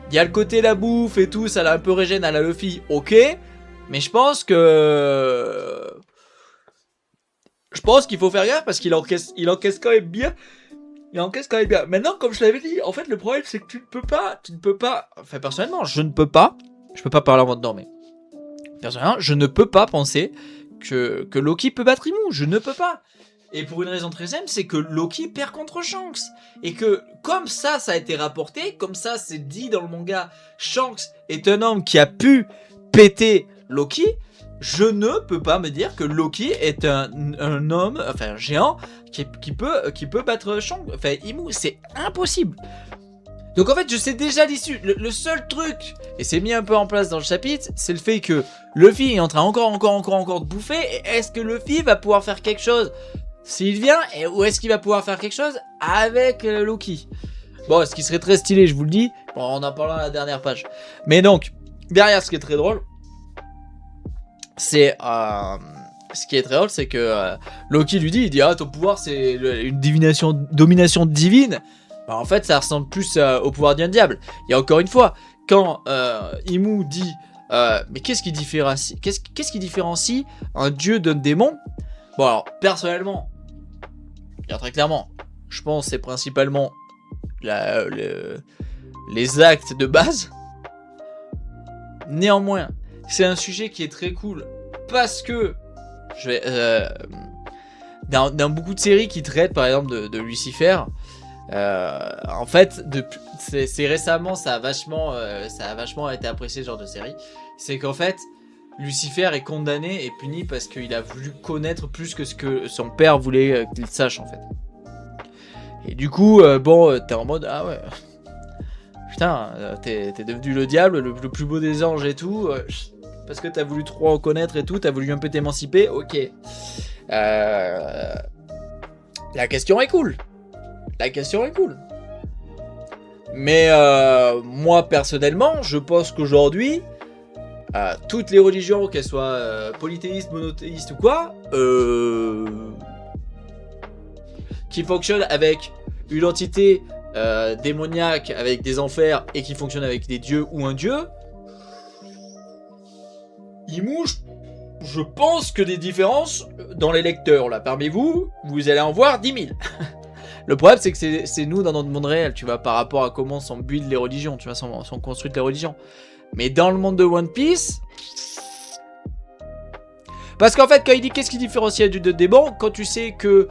Il y a le côté la bouffe et tout, ça l'a un peu régène à la Luffy, ok. Mais je pense qu'il faut faire gaffe parce qu'il encaisse quand même bien. Il encaisse quand même bien. Maintenant, comme je l'avais dit, en fait, le problème c'est que tu ne peux pas. Enfin, personnellement, je ne peux pas. Je peux pas parler en mode non, mais personnellement, je ne peux pas penser que Loki peut battre Imu, je ne peux pas. Et pour une raison très simple, c'est que Loki perd contre Shanks. Et que comme ça a été rapporté, comme ça c'est dit dans le manga, Shanks est un homme qui a pu péter Loki, je ne peux pas me dire que Loki est un homme, enfin un géant, qui peut battre Shanks, enfin Imu, c'est impossible. Donc en fait, je sais déjà l'issue. Le seul truc, et c'est mis un peu en place dans le chapitre, c'est le fait que Luffy est en train encore de bouffer. Et est-ce que Luffy va pouvoir faire quelque chose s'il vient, ou est-ce qu'il va pouvoir faire quelque chose avec Loki? Bon, ce qui serait très stylé, je vous le dis. Bon, on en parlera à la dernière page. Mais donc, derrière, ce qui est très drôle, c'est... c'est que Loki lui dit, il dit, ah, ton pouvoir, c'est une domination divine. Bah, en fait, ça ressemble plus au pouvoir d'un diable. Il y a encore une fois, quand Imu dit mais qu'est-ce qui différencie un dieu d'un démon? Bon, alors, personnellement, très clairement, je pense que c'est principalement les actes de base. Néanmoins, c'est un sujet qui est très cool parce que dans beaucoup de séries qui traitent par exemple de Lucifer, en fait, c'est récemment ça a vachement été apprécié ce genre de série. C'est qu'en fait, Lucifer est condamné et puni parce qu'il a voulu connaître plus que ce que son père voulait qu'il sache en fait. Et du coup, t'es en mode ah ouais, putain, t'es devenu le diable, le plus beau des anges et tout, parce que t'as voulu trop en connaître et tout, t'as voulu un peu t'émanciper, ok. La question est cool. La question est cool. Mais moi personnellement, je pense qu'aujourd'hui, toutes les religions, qu'elles soient polythéistes, monothéistes ou quoi, qui fonctionnent avec une entité démoniaque, avec des enfers, et qui fonctionnent avec des dieux ou un dieu, Imou, je pense que des différences dans les lecteurs, là, parmi vous, vous allez en voir 10 000. Le problème, c'est que c'est nous dans notre monde réel, tu vois, par rapport à comment sont build les religions, tu vois, sont construites les religions. Mais dans le monde de One Piece... Parce qu'en fait, quand il dit qu'est-ce qui différencie du démon, quand tu sais que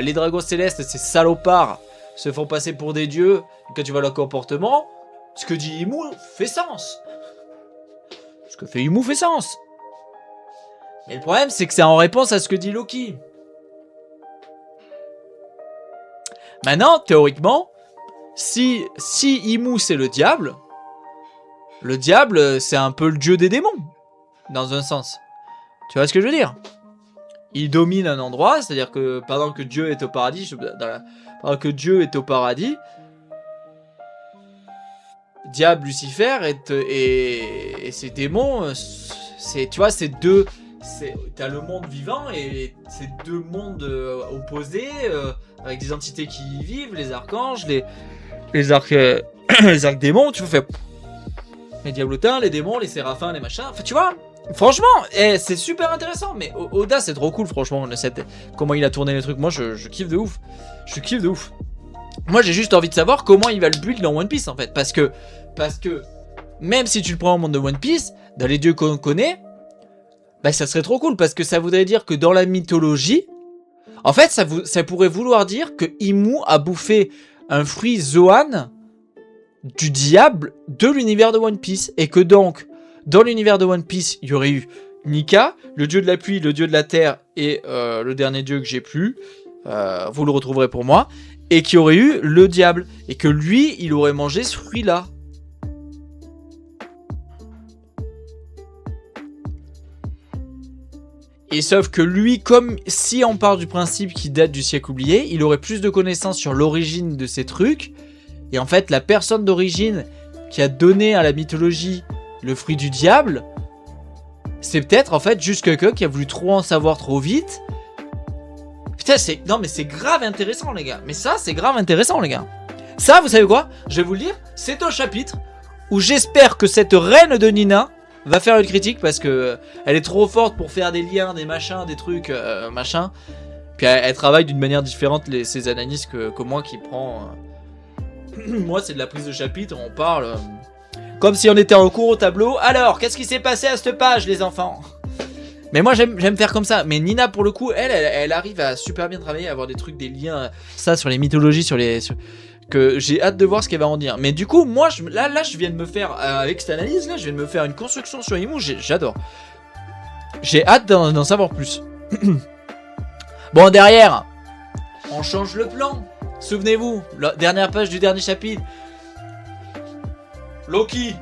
les dragons célestes, ces salopards, se font passer pour des dieux, quand tu vois leur comportement, ce que dit Imou fait sens. Ce que fait Imou fait sens. Mais le problème, c'est que c'est en réponse à ce que dit Loki. Maintenant, théoriquement, si Imou c'est le diable, c'est un peu le dieu des démons, dans un sens. Tu vois ce que je veux dire? Il domine un endroit, c'est-à-dire que pendant que Dieu est au paradis, Diable, Lucifer et ses démons, tu vois, c'est deux... T'as le monde vivant et c'est deux mondes opposés avec des entités qui y vivent, les archanges, les archdémons, tu vois, les diablotins, les démons, les séraphins, les machins, enfin tu vois, franchement, c'est super intéressant, mais Oda c'est trop cool franchement, comment il a tourné les trucs, moi je kiffe de ouf, moi j'ai juste envie de savoir comment il va le build dans One Piece en fait, parce que même si tu le prends au monde de One Piece, dans les dieux qu'on connaît, bah ça serait trop cool, parce que ça voudrait dire que dans la mythologie, en fait ça pourrait vouloir dire que Imou a bouffé un fruit Zoan du diable de l'univers de One Piece, et que donc dans l'univers de One Piece il y aurait eu Nika, le dieu de la pluie, le dieu de la terre et le dernier dieu que j'ai plus, vous le retrouverez pour moi, et qu'il y aurait eu le diable, et que lui il aurait mangé ce fruit là. Et sauf que lui, comme si on part du principe qu'il date du siècle oublié, il aurait plus de connaissances sur l'origine de ces trucs. Et en fait, la personne d'origine qui a donné à la mythologie le fruit du diable, c'est peut-être en fait juste quelqu'un qui a voulu trop en savoir trop vite. Putain, non mais c'est grave intéressant les gars. Mais ça, c'est grave intéressant les gars. Ça, vous savez quoi? Je vais vous le dire, c'est un chapitre où j'espère que cette reine de Nina va faire une critique, parce que elle est trop forte pour faire des liens, des machins, des trucs, machin. Puis elle travaille d'une manière différente ces analyses que moi qui prends. Moi c'est de la prise de chapitre, on parle comme si on était en cours au tableau. Alors, qu'est-ce qui s'est passé à cette page les enfants? Mais moi j'aime faire comme ça. Mais Nina pour le coup, elle arrive à super bien travailler, à avoir des trucs, des liens, ça sur les mythologies, que j'ai hâte de voir ce qu'elle va en dire. Mais du coup, moi, là, je viens de me faire, avec cette analyse, là, je viens de me faire une construction sur Imou, j'adore. J'ai hâte d'en savoir plus. Bon, derrière, on change le plan. Souvenez-vous, la dernière page du dernier chapitre. Loki.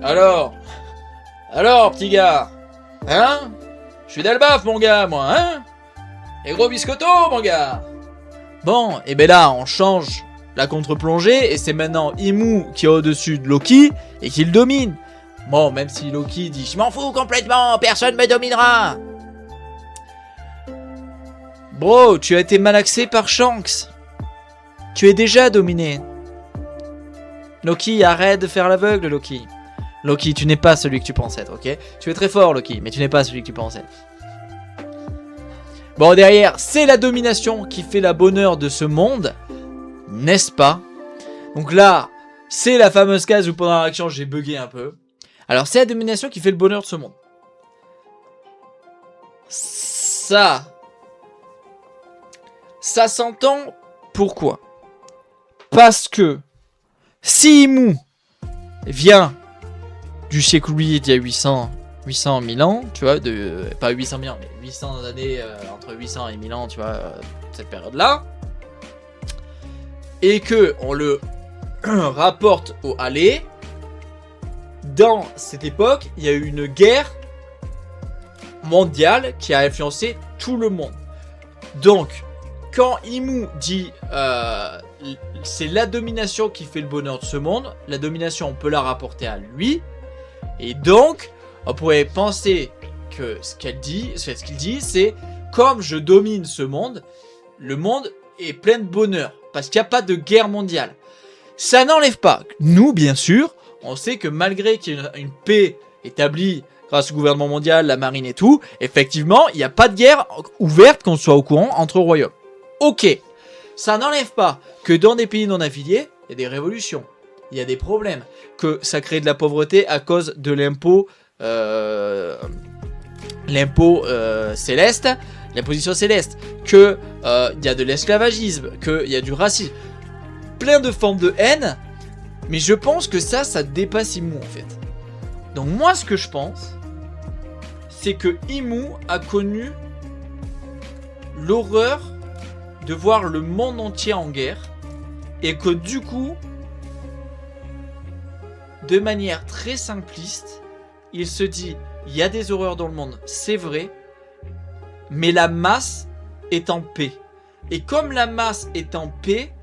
Alors, petit gars. Hein? Je suis d'Albaf, mon gars, moi, hein? Et gros biscotto, mon gars. Bon, et ben là, on change la contre-plongée, et c'est maintenant Imou qui est au-dessus de Loki, et qui le domine. Bon, même si Loki dit « Je m'en fous complètement, personne me dominera !» Bro, tu as été malaxé par Shanks. Tu es déjà dominé. Loki, arrête de faire l'aveugle, Loki. Loki, tu n'es pas celui que tu penses être, ok? Tu es très fort, Loki, mais tu n'es pas celui que tu penses être. Bon, derrière, c'est la domination qui fait la bonheur de ce monde, n'est-ce pas? Donc là, c'est la fameuse case où pendant l'action, j'ai bugué un peu. Alors, c'est la domination qui fait le bonheur de ce monde. Ça s'entend. Pourquoi? Parce que si Imou vient du siècle oublié d'il y a 800 1000 ans, tu vois, pas 800 000 ans, mais 800 années, entre 800 et 1000 ans, tu vois, cette période-là, et que on le rapporte au Allé, dans cette époque, il y a eu une guerre mondiale qui a influencé tout le monde. Donc, quand Imu dit c'est la domination qui fait le bonheur de ce monde, la domination on peut la rapporter à lui, et donc on pourrait penser que ce qu'il dit c'est comme je domine ce monde, le monde est plein de bonheur parce qu'il n'y a pas de guerre mondiale. Ça n'enlève pas, nous bien sûr, on sait que malgré qu'il y ait une paix établie grâce au gouvernement mondial, la marine et tout, effectivement, il n'y a pas de guerre ouverte, qu'on soit au courant, entre royaumes. Ok, ça n'enlève pas que dans des pays non affiliés, il y a des révolutions, il y a des problèmes, que ça crée de la pauvreté à cause de l'impôt céleste, l'imposition céleste, que il y a de l'esclavagisme, qu'il y a du racisme, plein de formes de haine, mais je pense que ça dépasse Imu en fait. Donc moi ce que je pense, c'est que Imu a connu l'horreur de voir le monde entier en guerre, et que du coup, de manière très simpliste, il se dit, il y a des horreurs dans le monde, c'est vrai, mais la masse est en paix. Et comme la masse est en paix,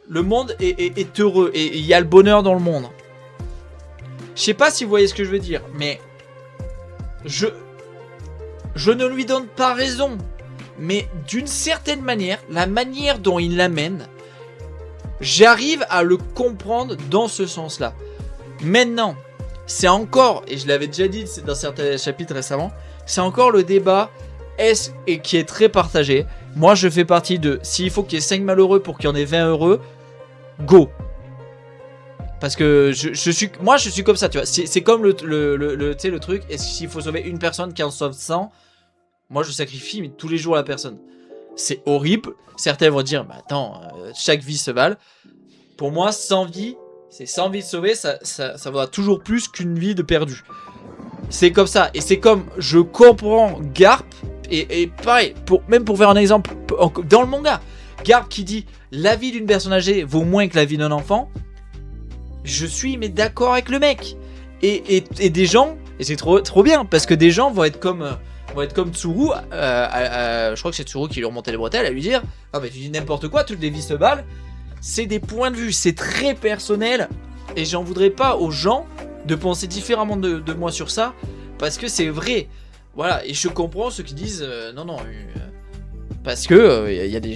le monde est heureux, et il y a le bonheur dans le monde. Je sais pas si vous voyez ce que je veux dire, mais je ne lui donne pas raison. Mais d'une certaine manière, la manière dont il l'amène, j'arrive à le comprendre dans ce sens-là. Maintenant, c'est encore, et je l'avais déjà dit dans certains chapitres récemment, c'est encore le débat et qui est très partagé. Moi, je fais partie de, s'il faut qu'il y ait 5 malheureux pour qu'il y en ait 20 heureux, go. Parce que je suis comme ça, tu vois. C'est comme tu sais, le truc, est-ce qu'il faut sauver une personne qui en sauve 100 ? Moi, je sacrifie mais tous les jours la personne. C'est horrible. Certains vont dire, bah attends, chaque vie se vale. Pour moi, 100 vies, c'est 100 vies sauvées, ça vaudra toujours plus qu'une vie de perdu. C'est comme ça. Et c'est comme, je comprends Garp, et pareil, même pour faire un exemple, dans le manga, Garp qui dit, la vie d'une personne âgée vaut moins que la vie d'un enfant. Je suis mais d'accord avec le mec. Et des gens, et c'est trop bien, parce que des gens vont être comme Tsuru, je crois que c'est Tsuru qui lui remontait les bretelles, à lui dire ah mais tu dis n'importe quoi, toutes les vies se valent. C'est des points de vue, c'est très personnel, et j'en voudrais pas aux gens de penser différemment de moi sur ça, parce que c'est vrai. Voilà, et je comprends ceux qui disent non, parce que il y a des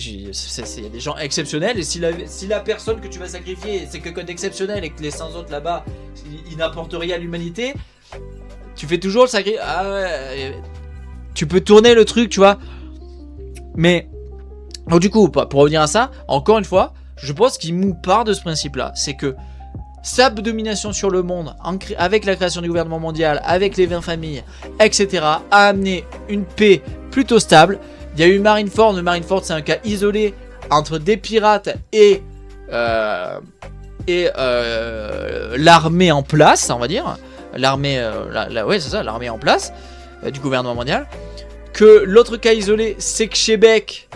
gens exceptionnels, et si la personne que tu vas sacrifier c'est quelqu'un d'exceptionnel et que les 100 autres là-bas ils n'apportent rien à l'humanité, tu fais toujours le sacrifice. Ah ouais, tu peux tourner le truc, tu vois. Mais donc du coup, pour revenir à ça, encore une fois, je pense qu'il part de ce principe-là, c'est que sa domination sur le monde, avec la création du gouvernement mondial, avec les 20 familles, etc., a amené une paix plutôt stable. Il y a eu Marineford. Le Marineford, c'est un cas isolé entre des pirates et l'armée en place, on va dire. L'armée, ouais, c'est ça, l'armée en place du gouvernement mondial. Que l'autre cas isolé, c'est que Québec,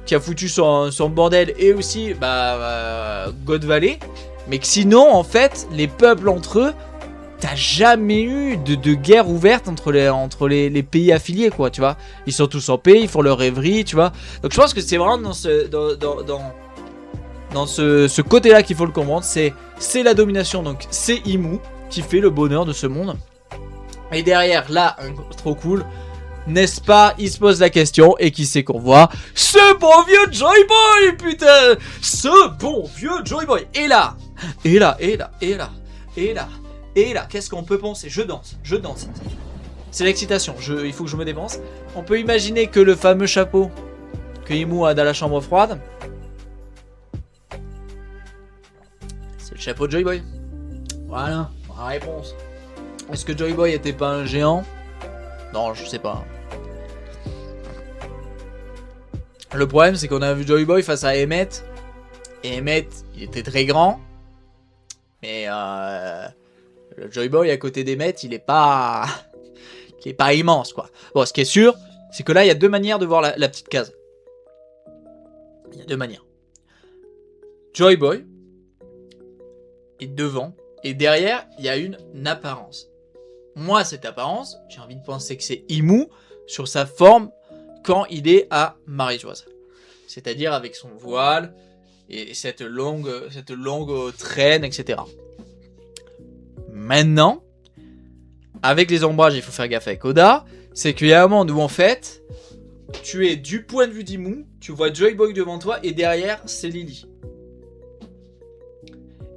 qui a foutu son bordel, et aussi God Valley. Mais que sinon, en fait, les peuples entre eux, t'as jamais eu de guerre ouverte entre les pays affiliés, quoi, tu vois. Ils sont tous en paix, ils font leur rêverie, tu vois. Donc je pense que c'est vraiment dans ce côté-là qu'il faut le comprendre. C'est la domination, donc c'est Imu qui fait le bonheur de ce monde. Et derrière, là, trop cool, n'est-ce pas, il se pose la question, et qui c'est qu'on voit? Ce bon vieux Joy Boy, putain! Ce bon vieux Joy Boy! Et là, qu'est-ce qu'on peut penser? Je danse. C'est l'excitation, il faut que je me dépense. On peut imaginer que le fameux chapeau que Imu a dans la chambre froide, c'est le chapeau de Joy Boy. Voilà, la réponse. Est-ce que Joy Boy était pas un géant? Non, je sais pas. Le problème, c'est qu'on a vu Joy Boy face à Emmett. Et Emmett, il était très grand. Mais le Joy Boy à côté d'Emmett, il est pas immense, quoi. Bon, ce qui est sûr, c'est que là, il y a deux manières de voir la petite case. Il y a deux manières. Joy Boy est devant. Et derrière, il y a une apparence. moi, cette apparence, j'ai envie de penser que c'est Imu sur sa forme quand il est à Marie-Joise. C'est-à-dire avec son voile et cette longue traîne, etc. Maintenant, avec les ombrages, il faut faire gaffe avec Oda, c'est qu'il y a un monde où en fait, tu es du point de vue d'Imu, tu vois Joy Boy devant toi et derrière, c'est Lily.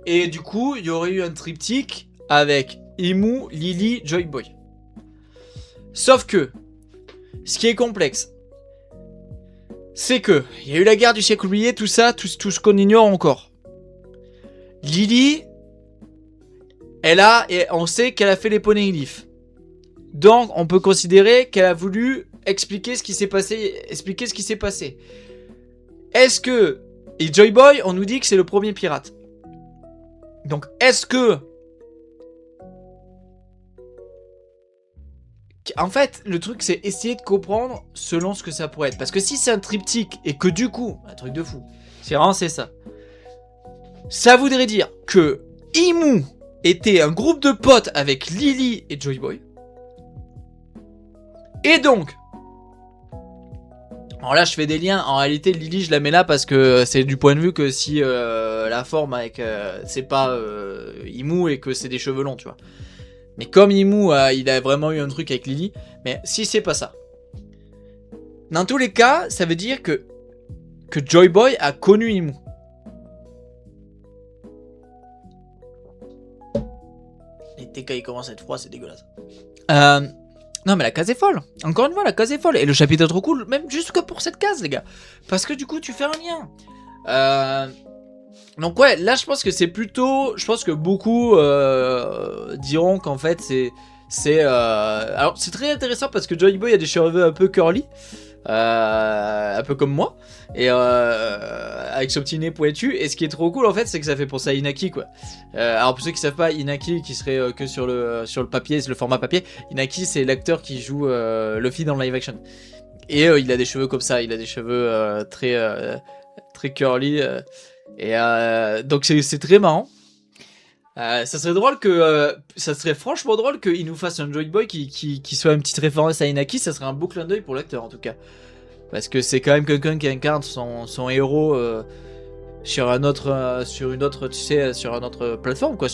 Et du coup, il y aurait eu un triptyque avec Imu, Lily, Joy Boy. Sauf que, ce qui est complexe, c'est que il y a eu la guerre du siècle oublié, tout ça, tout ce qu'on ignore encore. Lily, on sait qu'elle a fait les poneglyphes. Donc, on peut considérer qu'elle a voulu expliquer ce qui s'est passé. Est-ce que... Et Joy Boy, on nous dit que c'est le premier pirate. Donc, est-ce que... En fait, le truc, c'est essayer de comprendre selon ce que ça pourrait être. Parce que si c'est un triptyque et que du coup, un truc de fou, c'est ça. Ça voudrait dire que Imu était un groupe de potes avec Lily et Joy Boy. Et donc, alors là, je fais des liens. En réalité, Lily, je la mets là parce que c'est du point de vue que si la forme avec c'est pas Imu et que c'est des cheveux longs, tu vois. Mais comme Imu, il a vraiment eu un truc avec Lily. Mais si c'est pas ça. Dans tous les cas, ça veut dire que Joy Boy a connu Imu. L'été, quand il commence à être froid, c'est dégueulasse. Non mais la case est folle. Encore une fois, la case est folle. Et le chapitre est trop cool, même juste que pour cette case, les gars. Parce que du coup, tu fais un lien. Donc ouais, là je pense que c'est plutôt... Je pense que beaucoup diront qu'en fait c'est alors c'est très intéressant parce que Joy Boy a des cheveux un peu curly. Un peu comme moi. Et avec son petit nez pointu. Et ce qui est trop cool en fait, c'est que ça fait penser à Inaki quoi. Alors pour ceux qui savent pas, Inaki qui serait que sur le papier, c'est le format papier. Inaki c'est l'acteur qui joue Luffy dans le live action. Et il a des cheveux comme ça, il a des cheveux très curly. Et donc c'est très marrant. Ça serait franchement drôle qu'il nous fasse un Joy Boy qui soit une petite référence à Inaki. Ça serait un beau clin d'œil pour l'acteur en tout cas, parce que c'est quand même quelqu'un qui incarne son héros sur une autre plateforme quoi,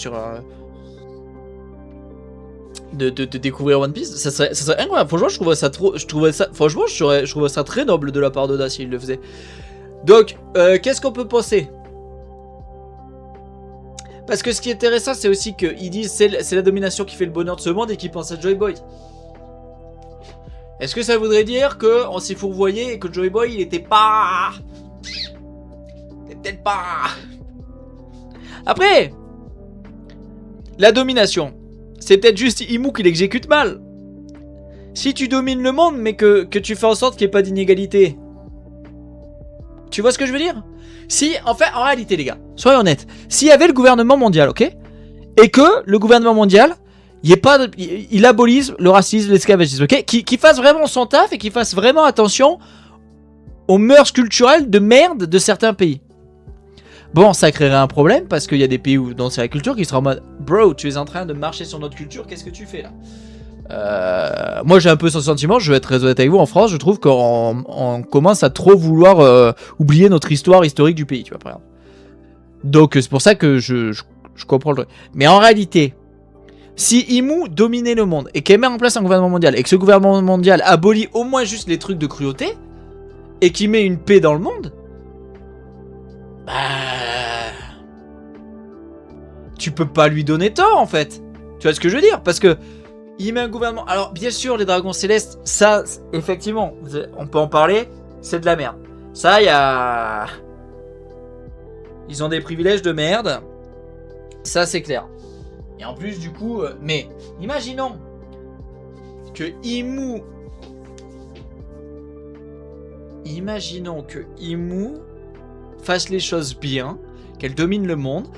de découvrir One Piece. Ça serait incroyable. Franchement je trouverais ça très noble de la part d'Oda s'il le faisait. Donc qu'est-ce qu'on peut penser? Parce que ce qui est intéressant, c'est aussi qu'ils disent c'est la domination qui fait le bonheur de ce monde et qu'ils pensent à Joy Boy. Est-ce que ça voudrait dire qu'on s'est fourvoyé et que Joy Boy il était pas... peut-être pas... Après, la domination, c'est peut-être juste Imu qui l'exécute mal. Si tu domines le monde mais que tu fais en sorte qu'il n'y ait pas d'inégalité, tu vois ce que je veux dire? Si, en fait, en réalité, les gars, soyons honnêtes, s'il y avait le gouvernement mondial, ok, et que le gouvernement mondial, il abolisse le racisme, l'esclavagisme, ok, qu'il fasse vraiment son taf et qu'il fasse vraiment attention aux mœurs culturelles de merde de certains pays. Bon, ça créerait un problème parce qu'il y a des pays où, dont c'est la culture qui sera en mode, bro, tu es en train de marcher sur notre culture, qu'est-ce que tu fais là? Moi j'ai un peu ce sentiment, je vais être très honnête avec vous, en France je trouve qu'on commence à trop vouloir oublier notre histoire historique du pays, tu vois, par exemple. Donc c'est pour ça que je comprends le truc. Mais en réalité, si Imu dominait le monde et qu'elle met en place un gouvernement mondial et que ce gouvernement mondial abolit au moins juste les trucs de cruauté et qu'il met une paix dans le monde, bah... tu peux pas lui donner tort en fait. Tu vois ce que je veux dire? Parce que il met un gouvernement... Alors, bien sûr, les dragons célestes, ça, effectivement, on peut en parler, c'est de la merde. Ça, il y a... Ils ont des privilèges de merde. Ça, c'est clair. Et en plus, du coup... mais, imaginons que Imu... Imaginons que Imu fasse les choses bien, qu'elle domine le monde,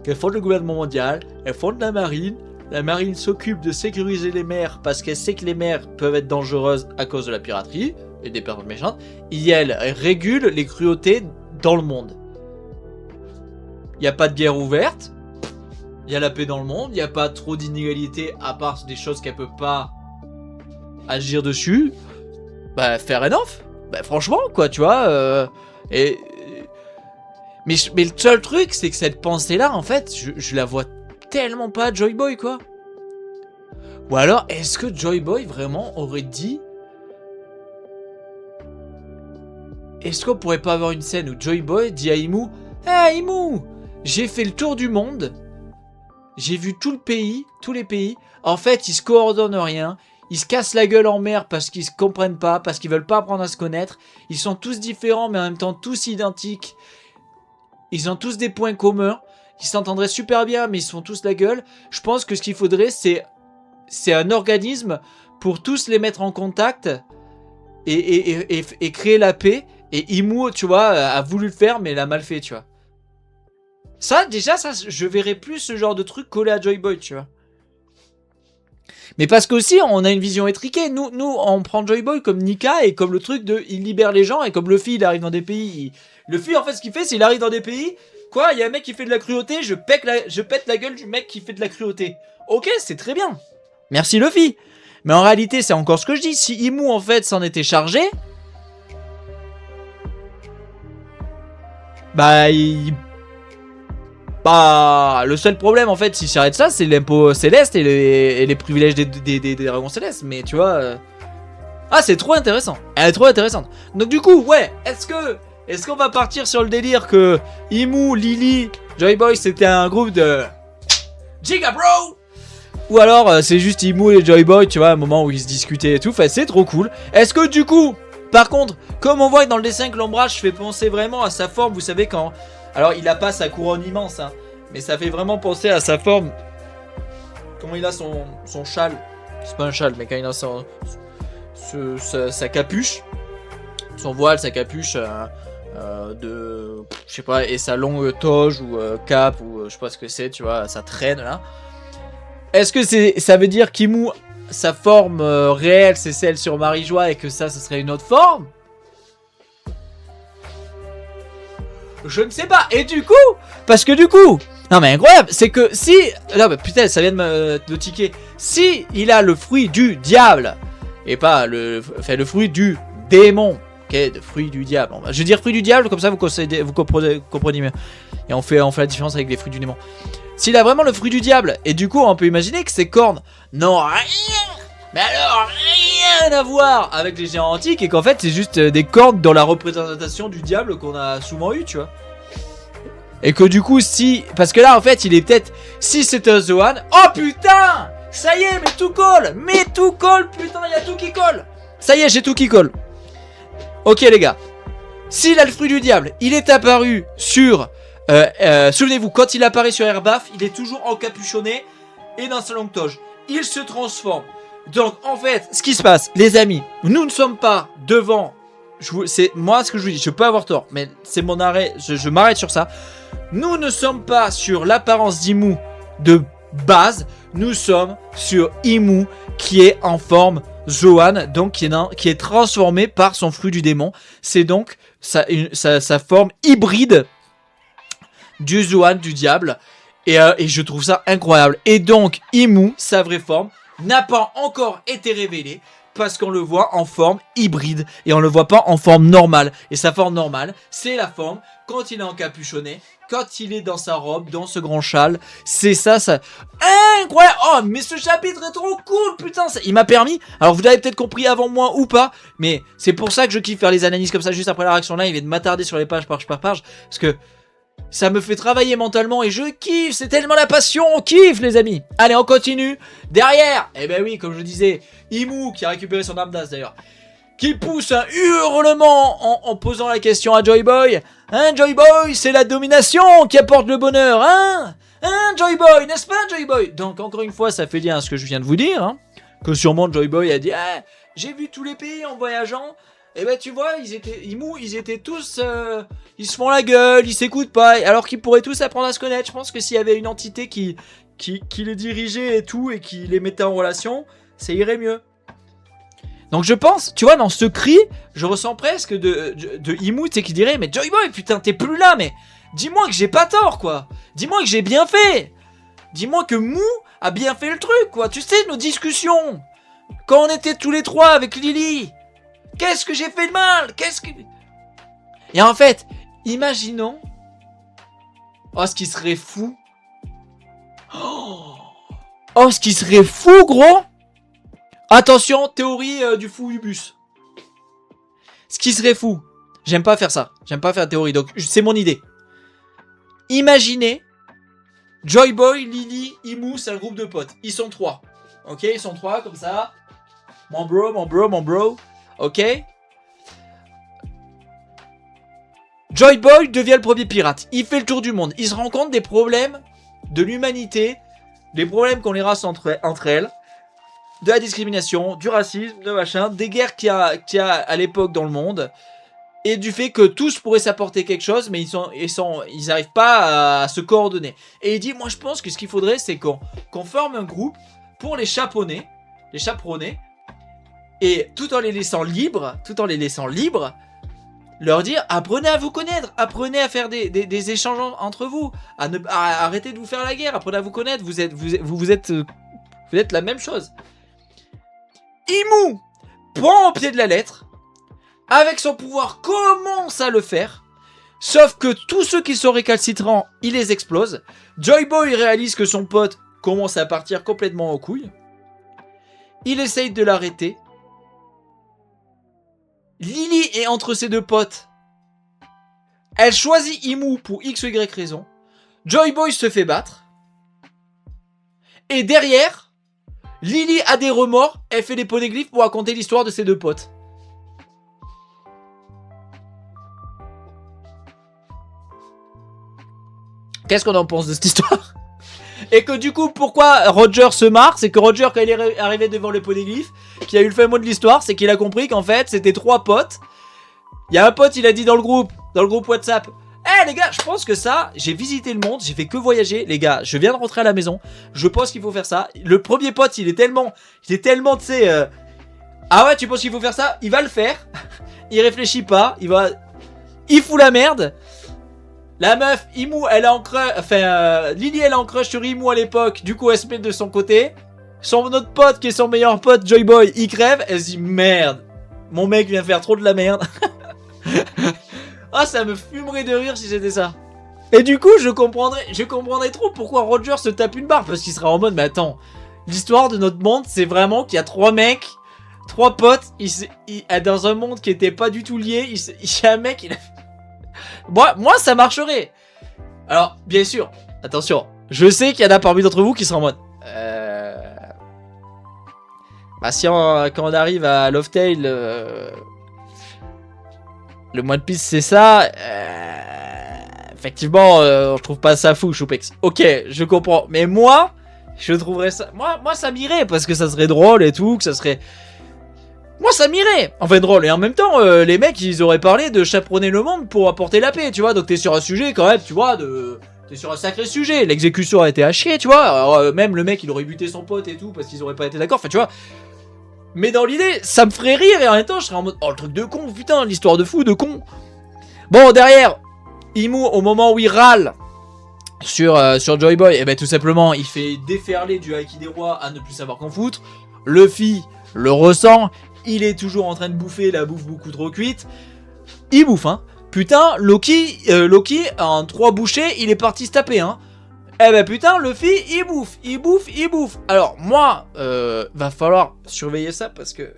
qu'elle fonde le gouvernement mondial, elle fonde la marine... La marine s'occupe de sécuriser les mers parce qu'elle sait que les mers peuvent être dangereuses à cause de la piraterie et des personnes méchantes. Et elle régule les cruautés dans le monde. Il n'y a pas de guerre ouverte. Il y a la paix dans le monde, il n'y a pas trop d'inégalités à part des choses qu'elle peut pas agir dessus. Bah, fair enough. Bah, franchement, quoi, tu vois. Mais le seul truc, c'est que cette pensée-là, en fait, je la vois tellement pas Joy Boy, quoi. Ou alors, est-ce que Joy Boy vraiment aurait dit... Est-ce qu'on pourrait pas avoir une scène où Joy Boy dit à Imu, hey Imu, j'ai fait le tour du monde, j'ai vu tout le pays, tous les pays, en fait ils se coordonnent rien, ils se cassent la gueule en mer parce qu'ils se comprennent pas, parce qu'ils veulent pas apprendre à se connaître, ils sont tous différents mais en même temps tous identiques, ils ont tous des points communs, ils s'entendraient super bien mais ils se font tous la gueule. Je pense que ce qu'il faudrait c'est un organisme pour tous les mettre en contact et créer la paix. Et Imu, tu vois, a voulu le faire, mais l'a mal fait, tu vois. Ça, déjà, ça, je verrais plus ce genre de truc collé à Joy Boy, tu vois. Mais parce qu'aussi, on a une vision étriquée. Nous, on prend Joy Boy comme Nika et comme le truc de... Il libère les gens et comme Luffy, il arrive dans des pays... Luffy, en fait, ce qu'il fait, c'est qu'il arrive dans des pays... Quoi, il y a un mec qui fait de la cruauté, je pète la gueule du mec qui fait de la cruauté. Ok, c'est très bien. Merci Luffy. Mais en réalité, c'est encore ce que je dis. Si Imu, en fait, s'en était chargé... Bah, le seul problème en fait, s'il s'arrête ça, c'est l'impôt céleste et les privilèges des dragons célestes. Mais tu vois, ah, c'est trop intéressant. Elle est trop intéressante. Donc du coup, ouais, est-ce qu'on va partir sur le délire que Imu, Lily, Joy Boy, c'était un groupe de Giga Bro, ou alors c'est juste Imu et Joy Boy, tu vois, un moment où ils se discutaient et tout. Enfin, c'est trop cool. Est-ce que du coup, par contre, comme on voit dans le dessin que l'ombrage fait penser vraiment à sa forme, vous savez quand... Alors il a pas sa couronne immense, hein, mais ça fait vraiment penser à sa forme. Comment il a son châle. C'est pas un châle, mais quand il a sa capuche. Son voile, sa capuche de... Je sais pas, et sa longue toge ou cape, ou je sais pas ce que c'est, tu vois, ça traîne là. Est-ce que ça veut dire qu'Imu... Sa forme réelle, c'est celle sur Marie-Joie et que ça serait une autre forme? Je ne sais pas. Et du coup, parce que du coup, non mais incroyable, c'est que si... Non mais putain, ça vient de me tiquer. Si il a le fruit du diable, et pas le fruit du démon, ok, le fruit du diable. Je vais dire fruit du diable, comme ça vous comprenez mieux. Et on fait la différence avec les fruits du démon. S'il a vraiment le fruit du diable, et du coup on peut imaginer que ses cornes n'ont rien, mais alors rien à voir avec les géants antiques, et qu'en fait c'est juste des cornes dans la représentation du diable qu'on a souvent eu, tu vois. Et que du coup si... Parce que là en fait il est peut-être... Si c'est un Zoan... Oh putain, ça y est, mais tout colle, putain, il y a tout qui colle. Ça y est, j'ai tout qui colle. Ok les gars, s'il a le fruit du diable, il est apparu sur... souvenez-vous, quand il apparaît sur Airbaf, il est toujours encapuchonné et dans sa longue toge. Il se transforme. Donc en fait, ce qui se passe, les amis, nous ne sommes pas devant... C'est moi ce que je vous dis, je peux avoir tort, mais c'est mon arrêt, je m'arrête sur ça. Nous ne sommes pas sur l'apparence d'Imu de base, nous sommes sur Imu qui est en forme Zoan, donc qui est transformé par son fruit du démon. C'est donc sa forme hybride du Zoan, du diable, et je trouve ça incroyable. Et donc Imu, sa vraie forme, n'a pas encore été révélée, parce qu'on le voit en forme hybride, et on le voit pas en forme normale. Et sa forme normale, c'est la forme quand il est encapuchonné, quand il est dans sa robe, dans ce grand châle. C'est ça incroyable. Oh mais ce chapitre est trop cool, putain, il m'a permis, alors vous l'avez peut-être compris avant moi ou pas, mais c'est pour ça que je kiffe faire les analyses comme ça juste après la réaction live et de m'attarder sur les pages par page, parce que ça me fait travailler mentalement et je kiffe, c'est tellement la passion, on kiffe les amis. Allez, on continue. Derrière, eh ben oui, comme je disais, Imu qui a récupéré son arme d'as d'ailleurs, qui pousse un hurlement en posant la question à Joy Boy. Hein, Joy Boy, c'est la domination qui apporte le bonheur, hein? Hein, Joy Boy, n'est-ce pas, Joy Boy? Donc encore une fois, ça fait lien à ce que je viens de vous dire, hein, que sûrement Joy Boy a dit, ah, j'ai vu tous les pays en voyageant. Et ben tu vois, ils étaient tous, ils se font la gueule, ils s'écoutent pas, alors qu'ils pourraient tous apprendre à se connaître. Je pense que s'il y avait une entité qui les dirigeait et tout, et qui les mettait en relation, ça irait mieux. Donc je pense, tu vois, dans ce cri, je ressens presque de Imu, tu sais, qui dirait, mais Joy Boy, putain, t'es plus là, mais dis-moi que j'ai pas tort, quoi. Dis-moi que j'ai bien fait. Dis-moi que Mou a bien fait le truc, quoi. Tu sais, nos discussions. Quand on était tous les trois avec Lily. Qu'est-ce que j'ai fait de mal? Et en fait, imaginons... Oh, ce qui serait fou. Oh, ce qui serait fou, gros. Attention, théorie du fou du bus. Ce qui serait fou. J'aime pas faire ça. J'aime pas faire de théorie, donc c'est mon idée. Imaginez... Joy Boy, Lily, Imu, c'est un groupe de potes. Ils sont 3. Ok, ils sont 3 comme ça. Mon bro. Ok. Joy Boy devient le premier pirate. Il fait le tour du monde. Il se rend compte des problèmes de l'humanité, des problèmes qu'ont les races entre elles, de la discrimination, du racisme, de machin, des guerres qu'il y a à l'époque dans le monde. Et du fait que tous pourraient s'apporter quelque chose, mais ils n'arrivent pas à se coordonner. Et il dit, moi je pense que ce qu'il faudrait, c'est qu'on forme un groupe pour les chaperonnés, et tout en les laissant libres, leur dire, apprenez à vous connaître, apprenez à faire des échanges entre vous, à arrêter de vous faire la guerre, apprenez à vous connaître, vous êtes la même chose. Imu prend au pied de la lettre. Avec son pouvoir, commence à le faire. Sauf que tous ceux qui sont récalcitrants, il les explose. Joy Boy réalise que son pote commence à partir complètement aux couilles. Il essaye de l'arrêter. Lily est entre ses deux potes. Elle choisit Imu pour X ou Y raison. Joy Boy se fait battre. Et derrière, Lily a des remords. Elle fait des poneglyphes pour raconter l'histoire de ses deux potes. Qu'est-ce qu'on en pense de cette histoire? Et que du coup, pourquoi Roger se marre? C'est que Roger, quand il est arrivé devant le poneglyphe, qui a eu le fin mot de l'histoire, c'est qu'il a compris qu'en fait, c'était 3 potes. Il y a un pote, il a dit dans le groupe WhatsApp, les gars, je pense que ça, j'ai visité le monde, j'ai fait que voyager. Les gars, je viens de rentrer à la maison, je pense qu'il faut faire ça. Le premier pote, il est tellement, tu sais... Ah ouais, tu penses qu'il faut faire ça? Il va le faire. Il réfléchit pas, il fout la merde. La meuf, Imu, elle est en crush, Lily, elle est en crush sur Imu à l'époque. Du coup, elle se met de son côté. Son autre pote, qui est son meilleur pote, Joy Boy, il crève. Elle se dit, merde, mon mec vient faire trop de la merde. Ah, ça me fumerait de rire si c'était ça. Et du coup, je comprendrais trop pourquoi Roger se tape une barre. Parce qu'il sera en mode, mais attends, l'histoire de notre monde, c'est vraiment qu'il y a 3 mecs, 3 potes, dans un monde qui était pas du tout lié. Il y a un mec, il a... Moi, ça marcherait. Alors, bien sûr, attention, je sais qu'il y en a parmi d'entre vous qui seront en mode... quand on arrive à Loftail, le One Piece, c'est ça. Effectivement, je trouve pas ça fou, Choupex. Ok, je comprends. Mais moi, je trouverais ça... Moi, ça m'irait, parce que ça serait drôle et tout, que ça serait... Moi, ça m'irait. Enfin, drôle. Et en même temps, les mecs, ils auraient parlé de chaperonner le monde pour apporter la paix, tu vois. Donc, t'es sur un sujet, quand même, tu vois, t'es sur un sacré sujet. L'exécution a été à chier, tu vois. Alors, même le mec, il aurait buté son pote et tout, parce qu'ils auraient pas été d'accord. Enfin, tu vois. Mais dans l'idée, ça me ferait rire, et en même temps, je serais en mode, oh, le truc de con, putain, l'histoire de fou, de con. Bon, derrière, Imu, au moment où il râle sur Joy Boy, et ben, tout simplement, il fait déferler du Haki des Rois à ne plus savoir qu'en foutre. Luffy le ressent. Il est toujours en train de bouffer la bouffe beaucoup trop cuite. Il bouffe, hein. Putain, Loki, en 3 bouchées, il est parti se taper, hein. Eh ben putain, Luffy, il bouffe. Alors, moi, va falloir surveiller ça parce que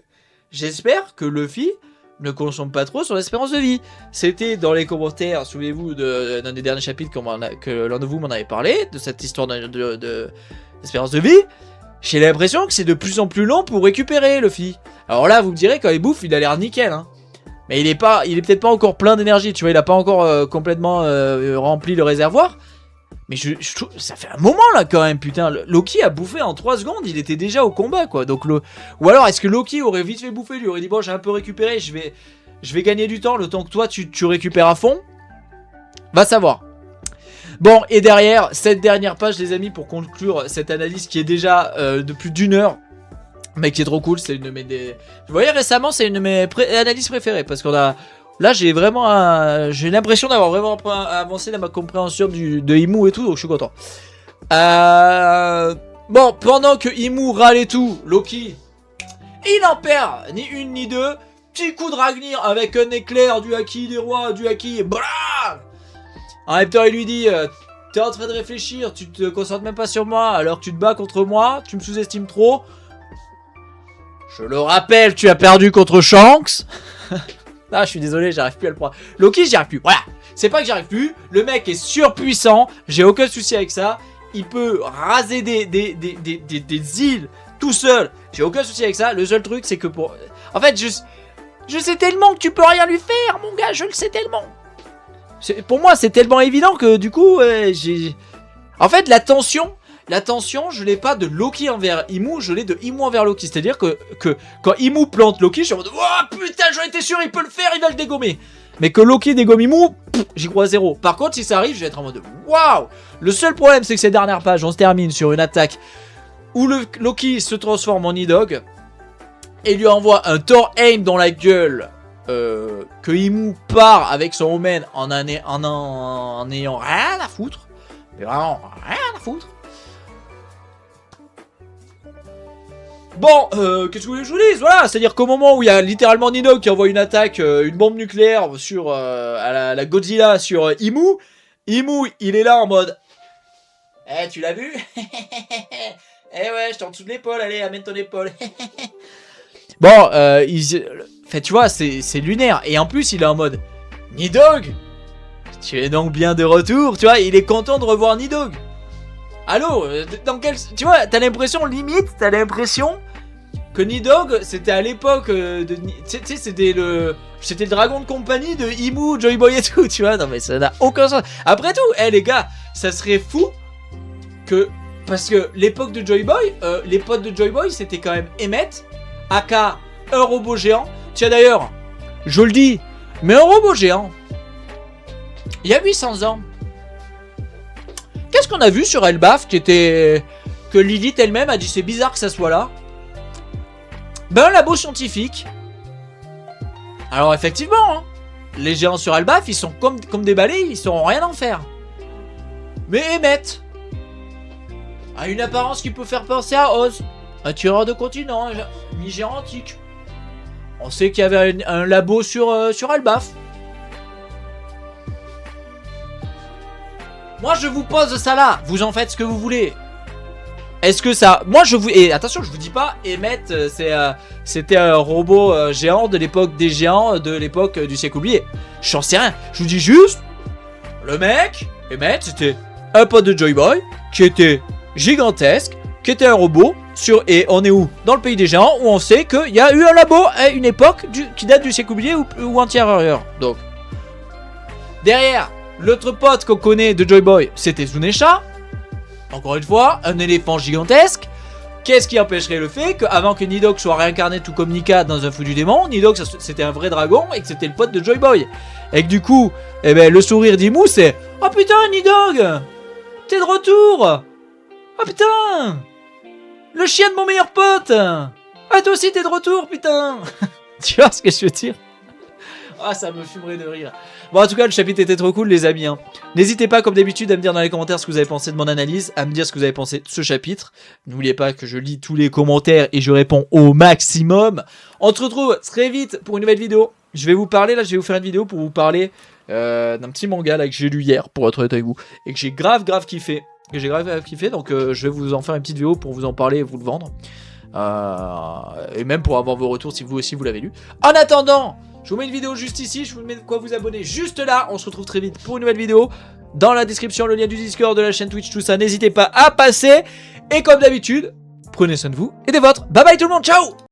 j'espère que Luffy ne consomme pas trop son espérance de vie. C'était dans les commentaires, souvenez-vous d'un des derniers chapitres que l'un de vous m'en avait parlé, de cette histoire d'espérance de vie. J'ai l'impression que c'est de plus en plus long pour récupérer Luffy. Alors là, vous me direz, quand il bouffe, il a l'air nickel, hein. Mais il est peut-être pas encore plein d'énergie, tu vois, il a pas encore complètement rempli le réservoir. Mais je trouve, ça fait un moment là quand même, putain. Loki a bouffé en 3 secondes, il était déjà au combat, quoi. Donc ou alors, est-ce que Loki aurait vite fait bouffer, lui aurait dit, bon, j'ai un peu récupéré, je vais gagner du temps, le temps que toi, tu récupères à fond. Va savoir. Bon, et derrière, cette dernière page, les amis, pour conclure cette analyse qui est déjà de plus d'1 heure, mais qui est trop cool, c'est une de mes... Vous voyez, récemment, c'est une de mes analyses préférées, parce qu'on a... Là, j'ai vraiment... j'ai l'impression d'avoir vraiment avancé dans ma compréhension de Imu et tout, donc je suis content. Bon, pendant que Imu râle et tout, Loki, il n'en perd ni une ni deux. Petit coup de Ragnir avec un éclair du haki des rois, du haki, blam. En même temps, il lui dit, t'es en train de réfléchir, tu te concentres même pas sur moi, alors que tu te bats contre moi, tu me sous-estimes trop. Je le rappelle, tu as perdu contre Shanks. Ah, je suis désolé, j'arrive plus à le prendre. Loki, j'y arrive plus. Voilà. C'est pas que j'y arrive plus. Le mec est surpuissant. J'ai aucun souci avec ça. Il peut raser des îles tout seul. J'ai aucun souci avec ça. Le seul truc, c'est que pour... En fait, je sais tellement que tu peux rien lui faire, mon gars. Je le sais tellement. Pour moi, c'est tellement évident que du coup, j'ai... En fait, la tension, je l'ai pas de Loki envers Imu, je l'ai de Imu envers Loki. C'est-à-dire que quand Imu plante Loki, je suis en mode, oh putain, j'en étais sûr, il peut le faire, il va le dégommer. Mais que Loki dégomme Imu, j'y crois zéro. Par contre, si ça arrive, je vais être en mode, waouh. Le seul problème, c'est que ces dernières pages, on se termine sur une attaque où Loki se transforme en Nidog et lui envoie un Thor Aim dans la gueule. Que Imu part avec son Omen en ayant rien à foutre. Mais vraiment, rien à foutre. Bon, qu'est-ce que vous voulez que je vous dise? Voilà, c'est-à-dire qu'au moment où il y a littéralement Nidog qui envoie une attaque, une bombe nucléaire sur à la Godzilla sur Imu, il est là en mode « tu l'as vu? Eh ouais, je t'en dessous de l'épaule, allez, amène ton épaule. » Bon, fait, tu vois, c'est lunaire. Et en plus, il est en mode « Nidog, tu es donc bien de retour ?» Tu vois, il est content de revoir Nidog. Allô, dans quel... Tu vois, t'as l'impression, limite, que Nidog, c'était à l'époque de... Tu sais, c'était le dragon de compagnie de Imu, Joy Boy et tout, tu vois. Non mais ça n'a aucun sens. Après tout, les gars, ça serait fou que... Parce que l'époque de Joy Boy, les potes de Joy Boy, c'était quand même Emmett, aka un robot géant. Tiens d'ailleurs, je le dis, mais un robot géant, il y a 800 ans. Qu'est-ce qu'on a vu sur Elbaf que Lilith elle-même a dit c'est bizarre que ça soit là? Ben un labo scientifique. Alors effectivement, hein, les géants sur Elbaf ils sont comme des balais, ils sauront rien en faire. Mais Emmett a une apparence qui peut faire penser à Oz, un tireur de continent, mi-géant antique. On sait qu'il y avait un labo sur Elbaf. Moi je vous pose ça là, vous en faites ce que vous voulez. Est-ce que ça... Moi je vous... Et attention, je vous dis pas, Emmett c'était un robot géant de l'époque des géants, de l'époque du siècle oublié. J'en sais rien, je vous dis juste... Le mec, Emmett, c'était un pote de Joy Boy, qui était gigantesque, qui était un robot, et on est où? Dans le pays des géants, où on sait qu'il y a eu un labo à une époque qui date du siècle oublié ou antérieur. Donc, derrière... L'autre pote qu'on connaît de Joy Boy, c'était Zunesha. Encore une fois, un éléphant gigantesque. Qu'est-ce qui empêcherait le fait qu'avant que Nidog soit réincarné tout comme Nika dans un fou du démon, Nidog c'était un vrai dragon et que c'était le pote de Joy Boy. Et que du coup, eh ben, le sourire d'Imu c'est « Oh putain Nidog, t'es de retour. Oh putain, le chien de mon meilleur pote. Ah toi aussi t'es de retour putain. » Tu vois ce que je veux dire? Ah, ça me fumerait de rire. Bon, en tout cas, le chapitre était trop cool, les amis. Hein. N'hésitez pas, comme d'habitude, à me dire dans les commentaires ce que vous avez pensé de mon analyse, à me dire ce que vous avez pensé de ce chapitre. N'oubliez pas que je lis tous les commentaires et je réponds au maximum. On se retrouve très vite pour une nouvelle vidéo. Je vais vous parler, là, je vais vous faire une vidéo pour vous parler d'un petit manga là que j'ai lu hier, pour être honnête avec vous, et que j'ai grave kiffé. Donc, je vais vous en faire une petite vidéo pour vous en parler et vous le vendre. Et même pour avoir vos retours si vous aussi vous l'avez lu. En attendant, je vous mets une vidéo juste ici, je vous mets de quoi vous abonner juste là. On se retrouve très vite pour une nouvelle vidéo. Dans la description, le lien du Discord, de la chaîne Twitch, tout ça, n'hésitez pas à passer. Et comme d'habitude, prenez soin de vous et des vôtres. Bye bye tout le monde, ciao!